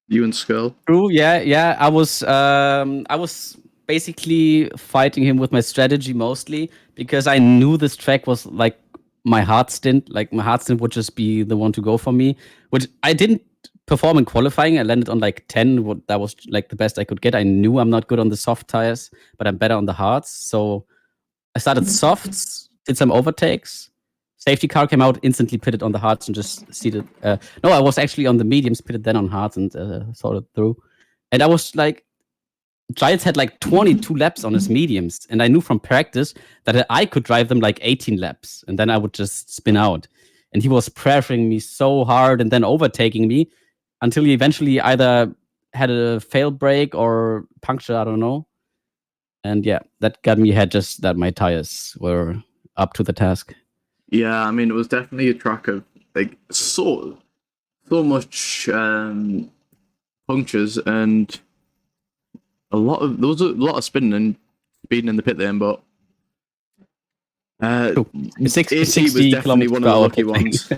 You and Skull. True. Yeah. I was basically fighting him with my strategy mostly because I knew this track was like my hard stint. Like my hard stint would just be the one to go for me, which I didn't perform in qualifying. I landed on like 10. That was like the best I could get. I knew I'm not good on the soft tires, but I'm better on the hards. So I started softs, did some overtakes. Safety car came out, instantly pitted on the hards and just seated. No, I was actually on the mediums, pitted then on hards and saw it through. And I was like, Giles had like 22 laps on his mediums. And I knew from practice that I could drive them like 18 laps. And then I would just spin out. And he was pressuring me so hard and then overtaking me until he eventually either had a fail brake or puncture, I don't know. And yeah, that got me ahead, just that my tires were up to the task. Yeah, I mean, it was definitely a track of like so much punctures, and there was a lot of spinning and speeding in the pit lane, but Cool. It's AT was 60 definitely one of the kilometers lucky per hour ones.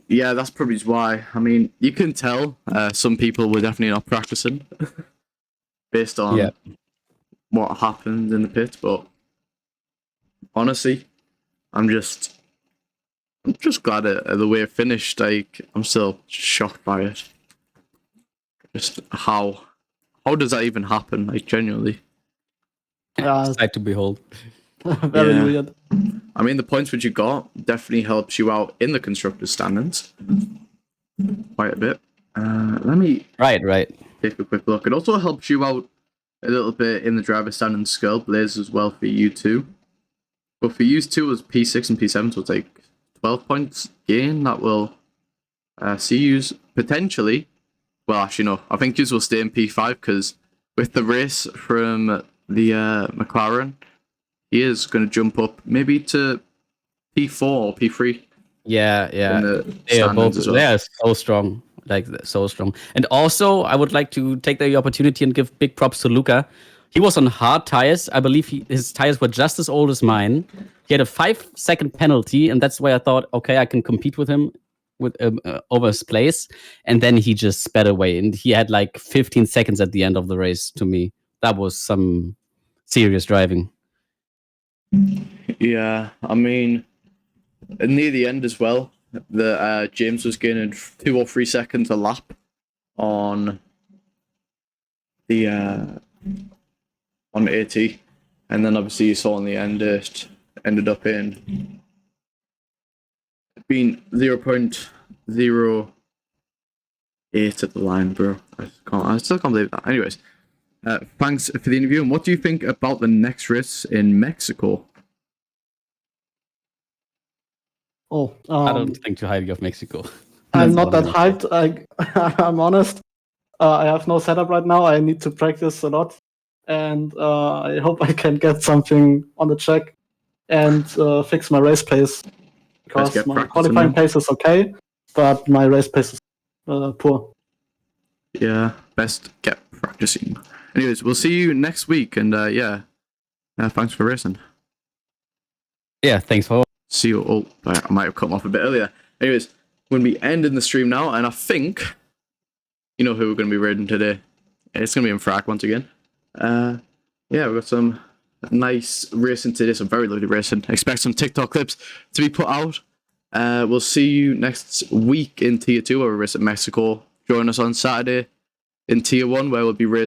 Yeah, that's probably why. I mean, you can tell some people were definitely not practicing based on Yeah. what happened in the pit, but honestly, I'm just glad at the way it finished. Like, I'm still shocked by it. Just how does that even happen? Like, genuinely. Sight to behold. Very Yeah. weird. I mean, the points which you got definitely helps you out in the constructors' standings quite a bit. Let me Right. take a quick look. It also helps you out a little bit in the driver's standings skill blaze as well for you two. But for you two, it was P6 and P7, so it's like 12 points gain. That will see you potentially. Well, actually, no. I think you will stay in P5 because with the race from the McLaren, he is going to jump up maybe to P4 or P3. Yeah. In the They are both. standings as well. They are so strong. Like, so strong. And also, I would like to take the opportunity and give big props to Luca. He was on hard tires. I believe his tires were just as old as mine. He had a 5-second penalty, and that's why I thought, okay, I can compete with him with over his place. And then he just sped away, and he had like 15 seconds at the end of the race. To me, that was some serious driving. Yeah, I mean, near the end as well, the James was gaining 2 or 3 seconds a lap on the on AT, and then obviously you saw in the end it ended up in being 0.08 at the line, bro. I still can't believe that. Anyways, thanks for the interview. And what do you think about the next race in Mexico? Oh, I don't think too highly of Mexico. I'm That's not what that I'm hyped. I'm honest. I have no setup right now. I need to practice a lot, and I hope I can get something on the track and fix my race pace because get my practicing qualifying then. pace is okay, but my race pace is poor. Yeah, best get practicing. Anyways, we'll see you next week, and thanks for racing. Yeah, thanks for. See you all. I might have come off a bit earlier. Anyways, we're going to be ending the stream now, and I think you know who we're going to be raiding today. It's going to be in Frag once again. Yeah, we've got some nice racing today, some very lovely racing. Expect some TikTok clips to be put out. We'll see you next week in Tier 2, where we're racing Mexico. Join us on Saturday in Tier 1, where we'll be racing